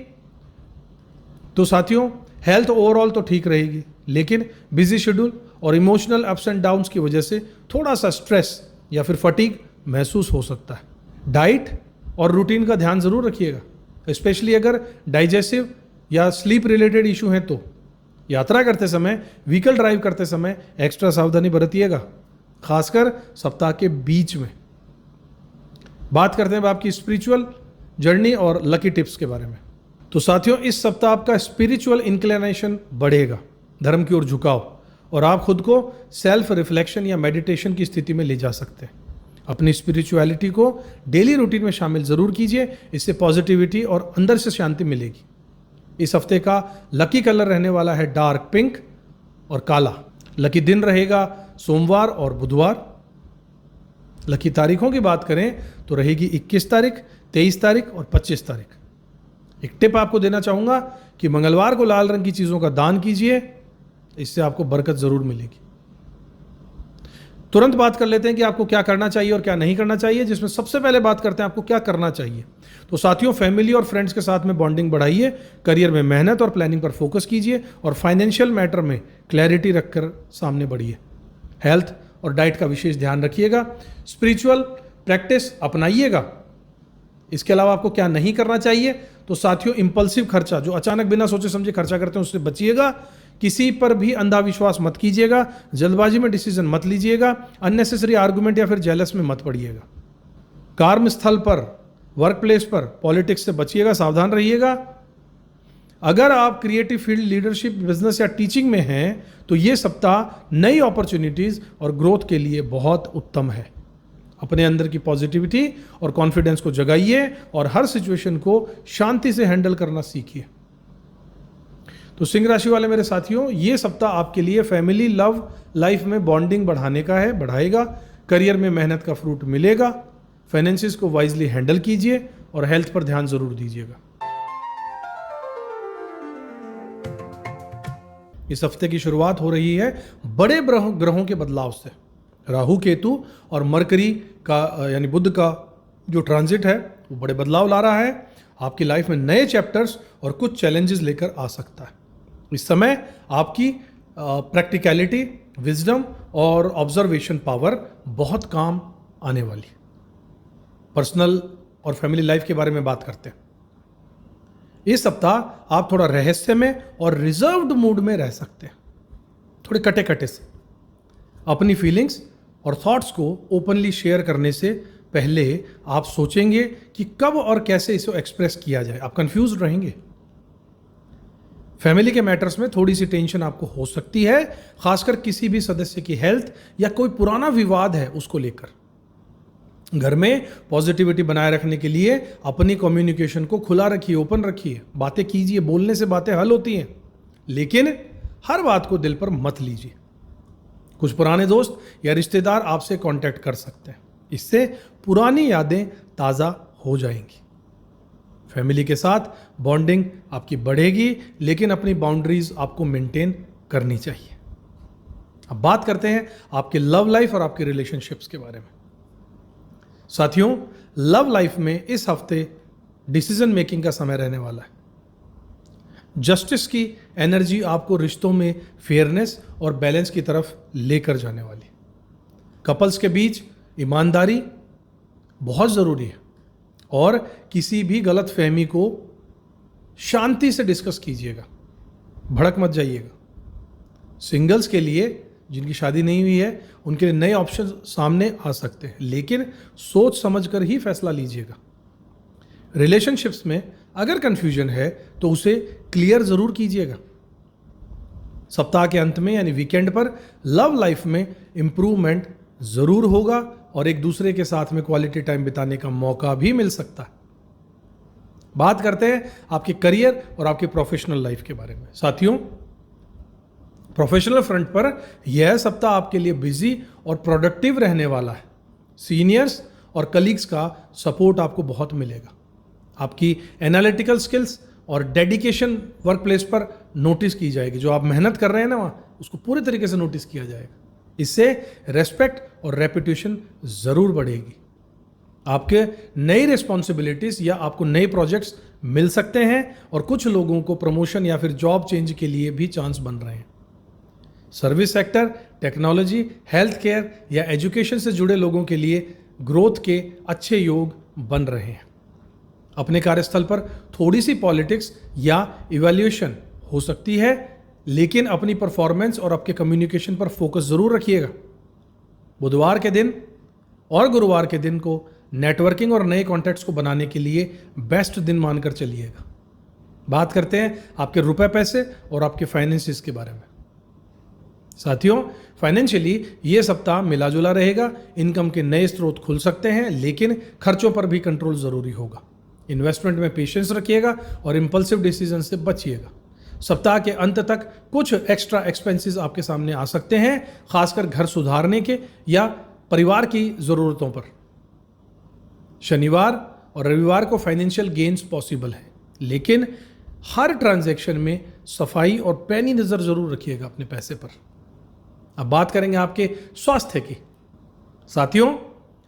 तो साथियों हेल्थ ओवरऑल तो ठीक रहेगी, लेकिन बिजी शेड्यूल और इमोशनल अप्स एंड डाउन्स की वजह से थोड़ा सा स्ट्रेस या फिर फटीग महसूस हो सकता है। डाइट और रूटीन का ध्यान ज़रूर रखिएगा, स्पेशली अगर डाइजेस्टिव या स्लीप रिलेटेड इशू हैं तो। यात्रा करते समय, व्हीकल ड्राइव करते समय एक्स्ट्रा सावधानी बरतिएगा, खासकर सप्ताह के बीच में। बात करते हैं आपकी स्पिरिचुअल जर्नी और लकी टिप्स के बारे में। तो साथियों, इस सप्ताह आपका स्पिरिचुअल इंक्लिनेशन बढ़ेगा, धर्म की ओर झुकाव, और आप खुद को सेल्फ रिफ्लेक्शन या मेडिटेशन की स्थिति में ले जा सकते हैं। अपनी स्पिरिचुअलिटी को डेली रूटीन में शामिल जरूर कीजिए, इससे पॉजिटिविटी और अंदर से शांति मिलेगी। इस हफ्ते का लकी कलर रहने वाला है डार्क पिंक और काला। लकी दिन रहेगा सोमवार और बुधवार। लकी तारीखों की बात करें तो रहेगी 21 तारीख, 23 तारीख और 25 तारीख। एक टिप आपको देना चाहूंगा कि मंगलवार को लाल रंग की चीजों का दान कीजिए, इससे आपको बरकत जरूर मिलेगी। तुरंत बात कर लेते हैं कि आपको क्या करना चाहिए और क्या नहीं करना चाहिए, जिसमें सबसे पहले बात करते हैं आपको क्या करना चाहिए। तो साथियों, फैमिली और फ्रेंड्स के साथ में बॉन्डिंग बढ़ाइए, करियर में मेहनत और प्लानिंग पर फोकस कीजिए, और फाइनेंशियल मैटर में क्लैरिटी रखकर सामने बढ़िए। हेल्थ और डाइट का विशेष ध्यान रखिएगा। स्पिरिचुअल प्रैक्टिस अपनाइएगा। इसके अलावा आपको क्या नहीं करना चाहिए, तो साथियों, इंपल्सिव खर्चा, जो अचानक बिना सोचे समझे खर्चा करते हैं, उससे बचिएगा। किसी पर भी अंधा विश्वास मत कीजिएगा, जल्दबाजी में डिसीजन मत लीजिएगा, अननेसेसरी आर्गुमेंट या फिर जेलस में मत पड़िएगा। कार्य स्थल पर, वर्क प्लेस पर पॉलिटिक्स से बचिएगा, सावधान रहिएगा। अगर आप क्रिएटिव फील्ड, लीडरशिप, बिजनेस या टीचिंग में हैं तो ये सप्ताह नई अपॉर्चुनिटीज और ग्रोथ के लिए बहुत उत्तम है। अपने अंदर की पॉजिटिविटी और कॉन्फिडेंस को जगाइए और हर सिचुएशन को शांति से हैंडल करना सीखिए। तो सिंह राशि वाले मेरे साथियों, ये सप्ताह आपके लिए फैमिली, लव लाइफ में बॉन्डिंग बढ़ाने का है, बढ़ाएगा। करियर में मेहनत का फ्रूट मिलेगा। फाइनेंसिस को वाइजली हैंडल कीजिए और हेल्थ पर ध्यान जरूर दीजिएगा। इस हफ्ते की शुरुआत हो रही है बड़े ग्रहों के बदलाव से। राहु, केतु और मरकरी का यानी बुध का जो ट्रांजिट है वो बड़े बदलाव ला रहा है। आपकी लाइफ में नए चैप्टर्स और कुछ चैलेंजेस लेकर आ सकता है। इस समय आपकी प्रैक्टिकलिटी, विजडम और ऑब्जर्वेशन पावर बहुत काम आने वाली है। पर्सनल और फैमिली लाइफ के बारे में बात करते हैं। इस सप्ताह आप थोड़ा रहस्य में और रिजर्व्ड मूड में रह सकते हैं, थोड़े कटे कटे से। अपनी फीलिंग्स और थॉट्स को ओपनली शेयर करने से पहले आप सोचेंगे कि कब और कैसे इसे एक्सप्रेस किया जाए। आप कंफ्यूज रहेंगे। फैमिली के मैटर्स में थोड़ी सी टेंशन आपको हो सकती है, खासकर किसी भी सदस्य की हेल्थ या कोई पुराना विवाद है उसको लेकर। घर में पॉजिटिविटी बनाए रखने के लिए अपनी कम्युनिकेशन को खुला रखिए, ओपन रखिए, बातें कीजिए। बोलने से बातें हल होती हैं, लेकिन हर बात को दिल पर मत लीजिए। कुछ पुराने दोस्त या रिश्तेदार आपसे कांटेक्ट कर सकते हैं, इससे पुरानी यादें ताज़ा हो जाएंगी। फैमिली के साथ बॉन्डिंग आपकी बढ़ेगी, लेकिन अपनी बाउंड्रीज आपको मेंटेन करनी चाहिए। अब बात करते हैं आपके लव लाइफ और आपके रिलेशनशिप्स के बारे में। साथियों, लव लाइफ में इस हफ्ते डिसीजन मेकिंग का समय रहने वाला है। जस्टिस की एनर्जी आपको रिश्तों में फेयरनेस और बैलेंस की तरफ लेकर जाने वाली है। कपल्स के बीच ईमानदारी बहुत ज़रूरी है और किसी भी गलत फहमी को शांति से डिस्कस कीजिएगा, भड़क मत जाइएगा। सिंगल्स के लिए, जिनकी शादी नहीं हुई है, उनके लिए नए ऑप्शन सामने आ सकते हैं, लेकिन सोच समझकर ही फैसला लीजिएगा। रिलेशनशिप्स में अगर कंफ्यूजन है तो उसे क्लियर जरूर कीजिएगा। सप्ताह के अंत में यानी वीकेंड पर लव लाइफ में इंप्रूवमेंट जरूर होगा और एक दूसरे के साथ में क्वालिटी टाइम बिताने का मौका भी मिल सकता है। बात करते हैं आपके करियर और आपके प्रोफेशनल लाइफ के बारे में। साथियों, प्रोफेशनल फ्रंट पर यह सप्ताह आपके लिए बिजी और प्रोडक्टिव रहने वाला है। सीनियर्स और कलीग्स का सपोर्ट आपको बहुत मिलेगा। आपकी एनालिटिकल स्किल्स और डेडिकेशन वर्क प्लेस पर नोटिस की जाएगी। जो आप मेहनत कर रहे हैं ना वहाँ, उसको पूरे तरीके से नोटिस किया जाएगा। इससे रेस्पेक्ट और रेपुटेशन ज़रूर बढ़ेगी। आपके नई रिस्पॉन्सिबिलिटीज या आपको नए प्रोजेक्ट्स मिल सकते हैं और कुछ लोगों को प्रमोशन या फिर जॉब चेंज के लिए भी चांस बन रहे हैं। Service sector, technology, health care या एजुकेशन से जुड़े लोगों के लिए ग्रोथ के अच्छे योग बन रहे हैं। अपने कार्यस्थल पर थोड़ी सी पॉलिटिक्स या इवैल्यूएशन हो सकती है, लेकिन अपनी परफॉर्मेंस और आपके कम्युनिकेशन पर फोकस जरूर रखिएगा। बुधवार के दिन और गुरुवार के दिन को नेटवर्किंग और नए कॉन्टैक्ट्स को बनाने के लिए बेस्ट दिन मानकर चलिएगा। बात करते हैं आपके रुपए पैसे और आपके फाइनेंसिस के बारे में। साथियों, फाइनेंशियली ये सप्ताह मिला जुला रहेगा। इनकम के नए स्रोत खुल सकते हैं, लेकिन खर्चों पर भी कंट्रोल जरूरी होगा। इन्वेस्टमेंट में पेशेंस रखिएगा और इंपल्सिव डिसीजन से बचिएगा। सप्ताह के अंत तक कुछ एक्स्ट्रा एक्सपेंसेस आपके सामने आ सकते हैं, खासकर घर सुधारने के या परिवार की ज़रूरतों पर। शनिवार और रविवार को फाइनेंशियल गेन्स पॉसिबल है, लेकिन हर ट्रांजैक्शन में सफाई और पैनी नज़र जरूर रखिएगा अपने पैसे पर। अब बात करेंगे आपके स्वास्थ्य की। साथियों,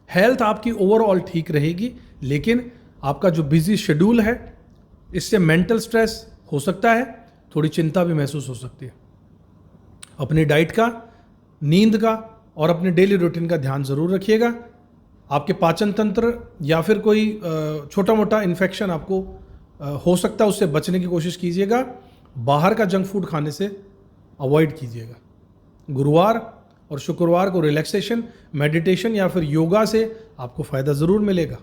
हेल्थ आपकी ओवरऑल ठीक रहेगी, लेकिन आपका जो बिजी शेड्यूल है इससे मेंटल स्ट्रेस हो सकता है, थोड़ी चिंता भी महसूस हो सकती है। अपनी डाइट का, नींद का और अपने डेली रूटीन का ध्यान जरूर रखिएगा। आपके पाचन तंत्र या फिर कोई छोटा मोटा इन्फेक्शन आपको हो सकता है, उससे बचने की कोशिश कीजिएगा। बाहर का जंक फूड खाने से अवॉइड कीजिएगा। गुरुवार और शुक्रवार को रिलैक्सेशन, मेडिटेशन या फिर योगा से आपको फ़ायदा ज़रूर मिलेगा।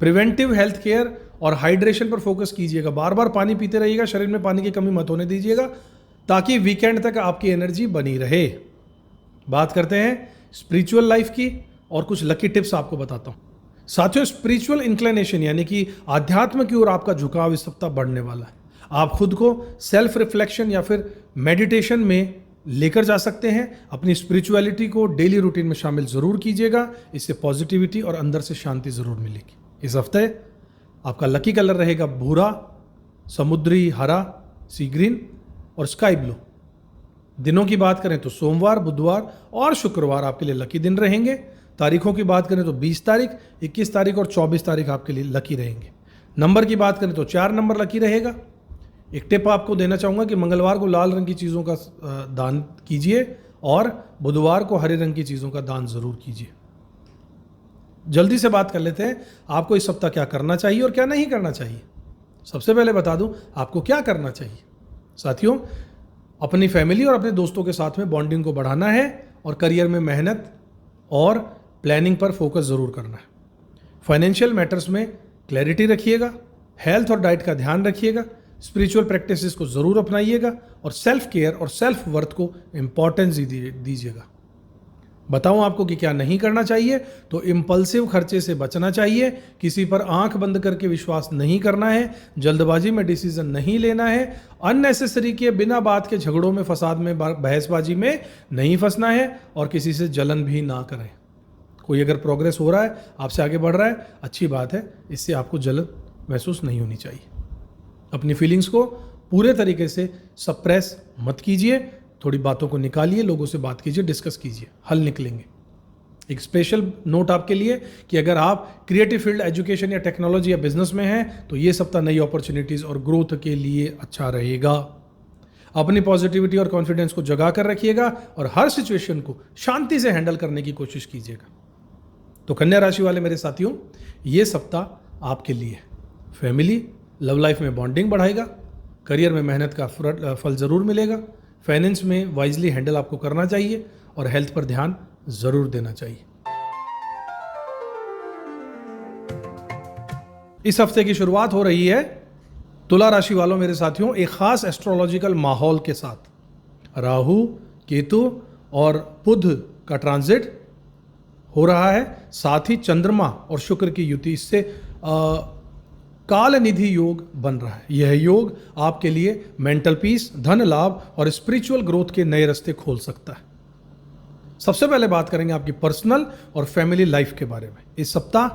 प्रिवेंटिव हेल्थ केयर और हाइड्रेशन पर फोकस कीजिएगा। बार बार पानी पीते रहिएगा, शरीर में पानी की कमी मत होने दीजिएगा, ताकि वीकेंड तक आपकी एनर्जी बनी रहे। बात करते हैं स्पिरिचुअल लाइफ की और कुछ लकी टिप्स आपको बताता हूँ। साथियों, स्पिरिचुअल इंक्लिनेशन यानी कि आध्यात्म की ओर आपका झुकाव इस सप्ताह बढ़ने वाला है। आप खुद को सेल्फ रिफ्लेक्शन या फिर मेडिटेशन में लेकर जा सकते हैं। अपनी स्पिरिचुअलिटी को डेली रूटीन में शामिल जरूर कीजिएगा, इससे पॉजिटिविटी और अंदर से शांति जरूर मिलेगी। इस हफ्ते आपका लकी कलर रहेगा भूरा, समुद्री हरा, सी ग्रीन और स्काई ब्लू। दिनों की बात करें तो सोमवार, बुधवार और शुक्रवार आपके लिए लकी दिन रहेंगे। तारीखों की बात करें तो 20 तारीख, 21 तारीख और 24 तारीख आपके लिए लकी रहेंगे। नंबर की बात करें तो 4 नंबर लकी रहेगा। एक टिप आपको देना चाहूँगा कि मंगलवार को लाल रंग की चीज़ों का दान कीजिए और बुधवार को हरे रंग की चीज़ों का दान ज़रूर कीजिए। जल्दी से बात कर लेते हैं आपको इस सप्ताह क्या करना चाहिए और क्या नहीं करना चाहिए। सबसे पहले बता दूं आपको क्या करना चाहिए। साथियों, अपनी फैमिली और अपने दोस्तों के साथ में बॉन्डिंग को बढ़ाना है और करियर में मेहनत और प्लानिंग पर फोकस ज़रूर करना है। फाइनेंशियल मैटर्स में क्लैरिटी रखिएगा, हेल्थ और डाइट का ध्यान रखिएगा, स्पिरिचुअल प्रैक्टिसेस को ज़रूर अपनाइएगा और सेल्फ केयर और सेल्फ वर्थ को इम्पॉर्टेंस दीजिएगा। बताऊं आपको कि क्या नहीं करना चाहिए, तो इम्पल्सिव खर्चे से बचना चाहिए, किसी पर आंख बंद करके विश्वास नहीं करना है, जल्दबाजी में डिसीजन नहीं लेना है, अननेसेसरी के बिना बात के झगड़ों में, फसाद में, बहसबाजी में नहीं फंसना है और किसी से जलन भी ना करें। कोई अगर प्रोग्रेस हो रहा है, आपसे आगे बढ़ रहा है, अच्छी बात है, इससे आपको जलन महसूस नहीं होनी चाहिए। अपनी फीलिंग्स को पूरे तरीके से सप्रेस मत कीजिए, थोड़ी बातों को निकालिए, लोगों से बात कीजिए, डिस्कस कीजिए, हल निकलेंगे। एक स्पेशल नोट आपके लिए कि अगर आप क्रिएटिव फील्ड, एजुकेशन या टेक्नोलॉजी या बिजनेस में हैं तो ये सप्ताह नई अपॉर्चुनिटीज़ और ग्रोथ के लिए अच्छा रहेगा। अपनी पॉजिटिविटी और कॉन्फिडेंस को जगा कर रखिएगा और हर सिचुएशन को शांति से हैंडल करने की कोशिश कीजिएगा। तो कन्या राशि वाले मेरे साथियों, ये सप्ताह आपके लिए फैमिली, लव लाइफ में बॉन्डिंग बढ़ाएगा, करियर में मेहनत का फल ज़रूर मिलेगा, फाइनेंस में वाइजली हैंडल आपको करना चाहिए और हेल्थ पर ध्यान ज़रूर देना चाहिए। इस हफ्ते की शुरुआत हो रही है तुला राशि वालों मेरे साथियों एक खास एस्ट्रोलॉजिकल माहौल के साथ। राहु, केतु और बुध का ट्रांजिट हो रहा है, साथ ही चंद्रमा और शुक्र की युति, इससे काल निधि योग बन रहा है। यह योग आपके लिए मेंटल पीस, धन लाभ और स्पिरिचुअल ग्रोथ के नए रास्ते खोल सकता है। सबसे पहले बात करेंगे आपकी पर्सनल और फैमिली लाइफ के बारे में। इस सप्ताह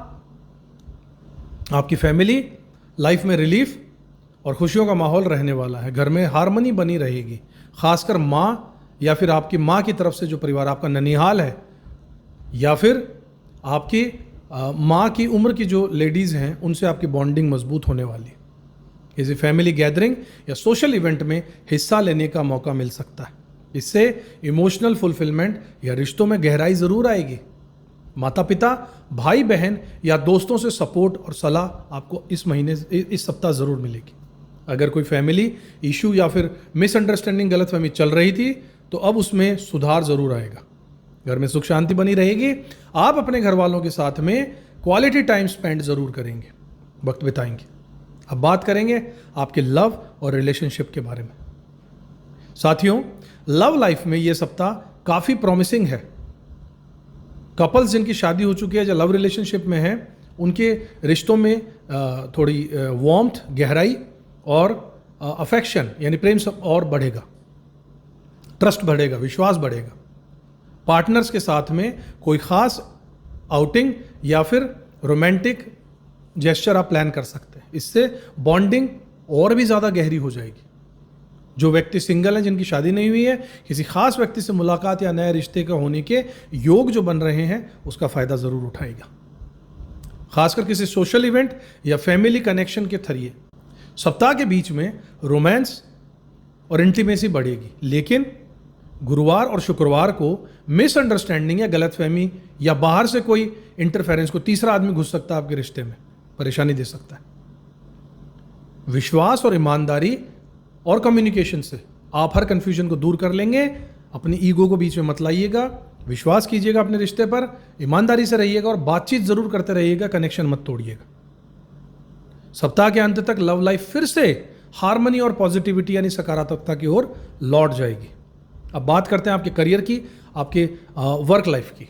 आपकी फैमिली लाइफ में रिलीफ और खुशियों का माहौल रहने वाला है। घर में हार्मनी बनी रहेगी, खासकर माँ या फिर आपकी माँ की तरफ से जो परिवार आपका ननिहाल है या फिर आपकी माँ की उम्र की जो लेडीज़ हैं उनसे आपकी बॉन्डिंग मजबूत होने वाली है। किसी फैमिली गैदरिंग या सोशल इवेंट में हिस्सा लेने का मौका मिल सकता है। इससे इमोशनल फुलफिलमेंट या रिश्तों में गहराई ज़रूर आएगी। माता पिता, भाई बहन या दोस्तों से सपोर्ट और सलाह आपको इस सप्ताह ज़रूर मिलेगी। अगर कोई फैमिली इशू या फिर मिसअंडरस्टैंडिंग, गलतफहमी चल रही थी तो अब उसमें सुधार ज़रूर आएगा। घर में सुख शांति बनी रहेगी। आप अपने घर वालों के साथ में क्वालिटी टाइम स्पेंड ज़रूर करेंगे, वक्त बिताएंगे। अब बात करेंगे आपके लव और रिलेशनशिप के बारे में। साथियों, लव लाइफ में ये सप्ताह काफ़ी प्रॉमिसिंग है। कपल्स जिनकी शादी हो चुकी है, जो लव रिलेशनशिप में हैं, उनके रिश्तों में थोड़ी वार्मथ, गहराई और अफेक्शन यानी प्रेम सब और बढ़ेगा, ट्रस्ट बढ़ेगा, विश्वास बढ़ेगा। पार्टनर्स के साथ में कोई खास आउटिंग या फिर रोमांटिक जेस्चर आप प्लान कर सकते हैं। इससे बॉन्डिंग और भी ज़्यादा गहरी हो जाएगी। जो व्यक्ति सिंगल हैं, जिनकी शादी नहीं हुई है, किसी खास व्यक्ति से मुलाकात या नए रिश्ते का होने के योग जो बन रहे हैं, उसका फ़ायदा ज़रूर उठाएगा। खासकर किसी सोशल इवेंट या फैमिली कनेक्शन के थ्रू सप्ताह के बीच में रोमांस और इंटीमेसी बढ़ेगी। लेकिन गुरुवार और शुक्रवार को मिसअंडरस्टैंडिंग या गलतफहमी या बाहर से कोई इंटरफेरेंस, को तीसरा आदमी घुस सकता है आपके रिश्ते में, परेशानी दे सकता है। विश्वास और ईमानदारी और कम्युनिकेशन से आप हर कंफ्यूजन को दूर कर लेंगे। अपनी ईगो को बीच में मत लाइएगा, विश्वास कीजिएगा अपने रिश्ते पर, ईमानदारी से रहिएगा और बातचीत जरूर करते रहिएगा, कनेक्शन मत तोड़िएगा। सप्ताह के अंत तक लव लाइफ फिर से हार्मनी और पॉजिटिविटी यानी सकारात्मकता की ओर लौट जाएगी। अब बात करते हैं आपके करियर की, आपके वर्क लाइफ की।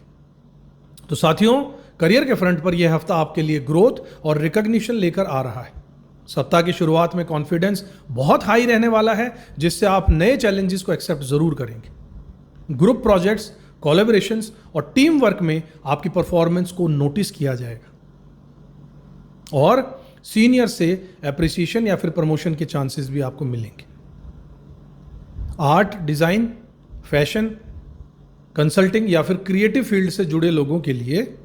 तो साथियों, करियर के फ्रंट पर यह हफ्ता आपके लिए ग्रोथ और रिकॉग्निशन लेकर आ रहा है। सप्ताह की शुरुआत में कॉन्फिडेंस बहुत हाई रहने वाला है, जिससे आप नए चैलेंजेस को एक्सेप्ट जरूर करेंगे। ग्रुप प्रोजेक्ट्स, कोलैबोरेशंस और टीम वर्क में आपकी परफॉर्मेंस को नोटिस किया जाएगा और सीनियर से एप्रिसिएशन या फिर प्रमोशन के चांसेस भी आपको मिलेंगे। आर्ट, डिज़ाइन, फैशन, कंसल्टिंग या फिर क्रिएटिव फील्ड से जुड़े लोगों के लिए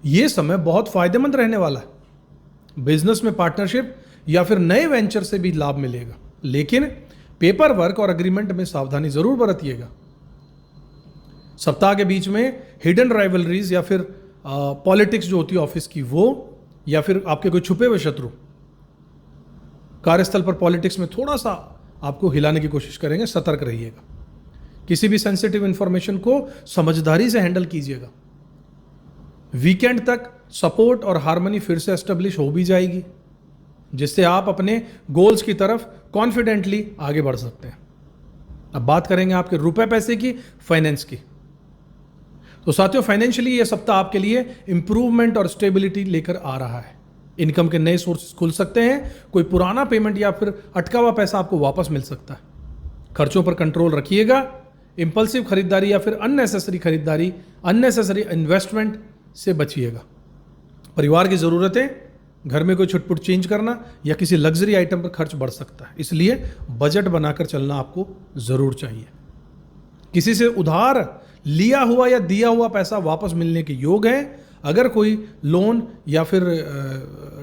ये समय बहुत फायदेमंद रहने वाला है। बिजनेस में पार्टनरशिप या फिर नए वेंचर से भी लाभ मिलेगा, लेकिन पेपर वर्क और एग्रीमेंट में सावधानी जरूर बरतिएगा। सप्ताह के बीच में हिडन राइवलरीज या फिर पॉलिटिक्स जो होती है ऑफिस की, वो या फिर आपके कोई छुपे हुए शत्रु कार्यस्थल पर पॉलिटिक्स में थोड़ा सा आपको हिलाने की कोशिश करेंगे, सतर्क रहिएगा। किसी भी सेंसिटिव इंफॉर्मेशन को समझदारी से हैंडल कीजिएगा। वीकेंड तक सपोर्ट और हार्मनी फिर से एस्टेब्लिश हो भी जाएगी, जिससे आप अपने गोल्स की तरफ कॉन्फिडेंटली आगे बढ़ सकते हैं। अब बात करेंगे आपके रुपए पैसे की, फाइनेंस की। तो साथियों, फाइनेंशियली ये सप्ताह आपके लिए इंप्रूवमेंट और स्टेबिलिटी लेकर आ रहा है। इनकम के नए सोर्सेस खुल सकते हैं, कोई पुराना पेमेंट या फिर अटका हुआ पैसा आपको वापस मिल सकता है। खर्चों पर कंट्रोल रखिएगा। इंपल्सिव खरीदारी या फिर अननेसेसरी खरीदारी, अननेसेसरी इन्वेस्टमेंट से बचिएगा। परिवार की ज़रूरतें, घर में कोई छुटपुट चेंज करना या किसी लग्जरी आइटम पर खर्च बढ़ सकता है, इसलिए बजट बनाकर चलना आपको ज़रूर चाहिए। किसी से उधार लिया हुआ या दिया हुआ पैसा वापस मिलने के योग हैं। अगर कोई लोन या फिर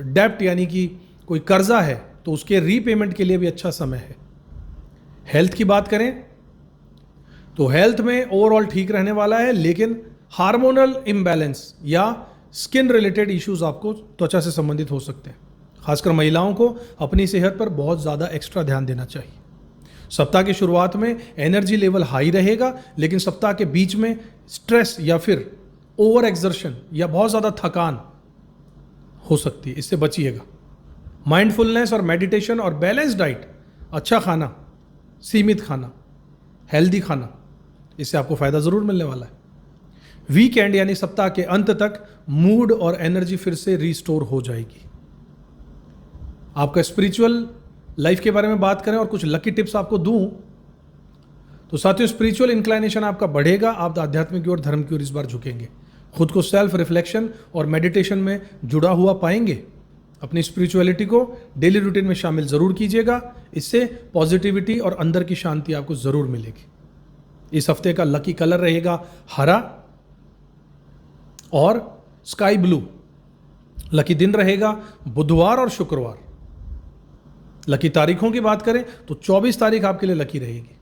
डेप्ट यानी कि कोई कर्जा है तो उसके रीपेमेंट के लिए भी अच्छा समय है। हेल्थ की बात करें तो हेल्थ में ओवरऑल ठीक रहने वाला है, लेकिन हार्मोनल इम्बैलेंस या स्किन रिलेटेड इश्यूज आपको त्वचा से संबंधित हो सकते हैं। खासकर महिलाओं को अपनी सेहत पर बहुत ज़्यादा एक्स्ट्रा ध्यान देना चाहिए। सप्ताह की शुरुआत में एनर्जी लेवल हाई रहेगा, लेकिन सप्ताह के बीच में स्ट्रेस या फिर ओवर एक्सर्शन या बहुत ज़्यादा थकान हो सकती है, इससे बचिएगा। माइंडफुलनेस और मेडिटेशन और बैलेंस डाइट, अच्छा खाना, सीमित खाना, हेल्दी खाना, इससे आपको फ़ायदा ज़रूर मिलने वाला है। वीकेंड यानी सप्ताह के अंत तक मूड और एनर्जी फिर से रिस्टोर हो जाएगी। आपका स्पिरिचुअल लाइफ के बारे में बात करें और कुछ लकी टिप्स आपको दूं तो साथियों, स्पिरिचुअल इंक्लाइनेशन आपका बढ़ेगा। आप आध्यात्मिक की ओर, धर्म की ओर इस बार झुकेंगे। खुद को सेल्फ रिफ्लेक्शन और मेडिटेशन में जुड़ा हुआ पाएंगे। अपनी स्पिरिचुअलिटी को डेली रूटीन में शामिल जरूर कीजिएगा। इससे पॉजिटिविटी और अंदर की शांति आपको जरूर मिलेगी। इस हफ्ते का लकी कलर रहेगा हरा और स्काई ब्लू। लकी दिन रहेगा बुधवार और शुक्रवार। लकी तारीखों की बात करें तो 24 तारीख आपके लिए लकी रहेगी।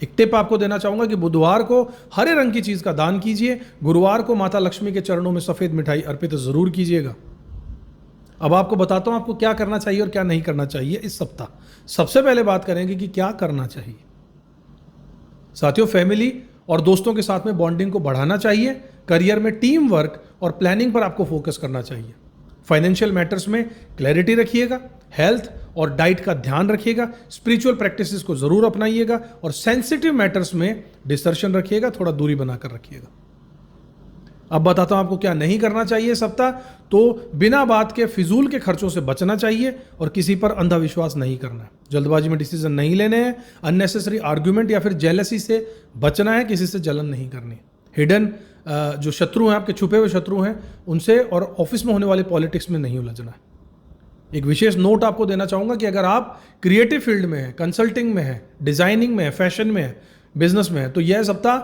एक टिप आपको देना चाहूंगा कि बुधवार को हरे रंग की चीज का दान कीजिए, गुरुवार को माता लक्ष्मी के चरणों में सफेद मिठाई अर्पित जरूर कीजिएगा। अब आपको बताता हूं आपको क्या करना चाहिए और क्या नहीं करना चाहिए इस सप्ताह। सबसे पहले बात करेंगे कि क्या करना चाहिए। साथियों, फैमिली और दोस्तों के साथ में बॉन्डिंग को बढ़ाना चाहिए। करियर में टीम वर्क और प्लानिंग पर आपको फोकस करना चाहिए। फाइनेंशियल मैटर्स में क्लैरिटी रखिएगा। हेल्थ और डाइट का ध्यान रखिएगा। स्पिरिचुअल प्रैक्टिसेस को जरूर अपनाइएगा और सेंसिटिव मैटर्स में डिस्टर्शन रखिएगा, थोड़ा दूरी बनाकर रखिएगा। अब बताता हूं आपको क्या नहीं करना चाहिए सप्ताह। तो बिना बात के फिजूल के खर्चों से बचना चाहिए और किसी पर अंधविश्वास नहीं करना है। जल्दबाजी में डिसीजन नहीं लेने हैं। अननेसेसरी आर्ग्यूमेंट या फिर जेलसी से बचना है। किसी से जलन नहीं करनी। हिडन जो शत्रु हैं, आपके छुपे हुए शत्रु हैं, उनसे और ऑफिस में होने वाले पॉलिटिक्स में नहीं उलझना है। एक विशेष नोट आपको देना चाहूंगा कि अगर आप क्रिएटिव फील्ड में हैं, कंसल्टिंग में है, डिजाइनिंग में है, फैशन में है, बिजनेस में है, तो यह सप्ताह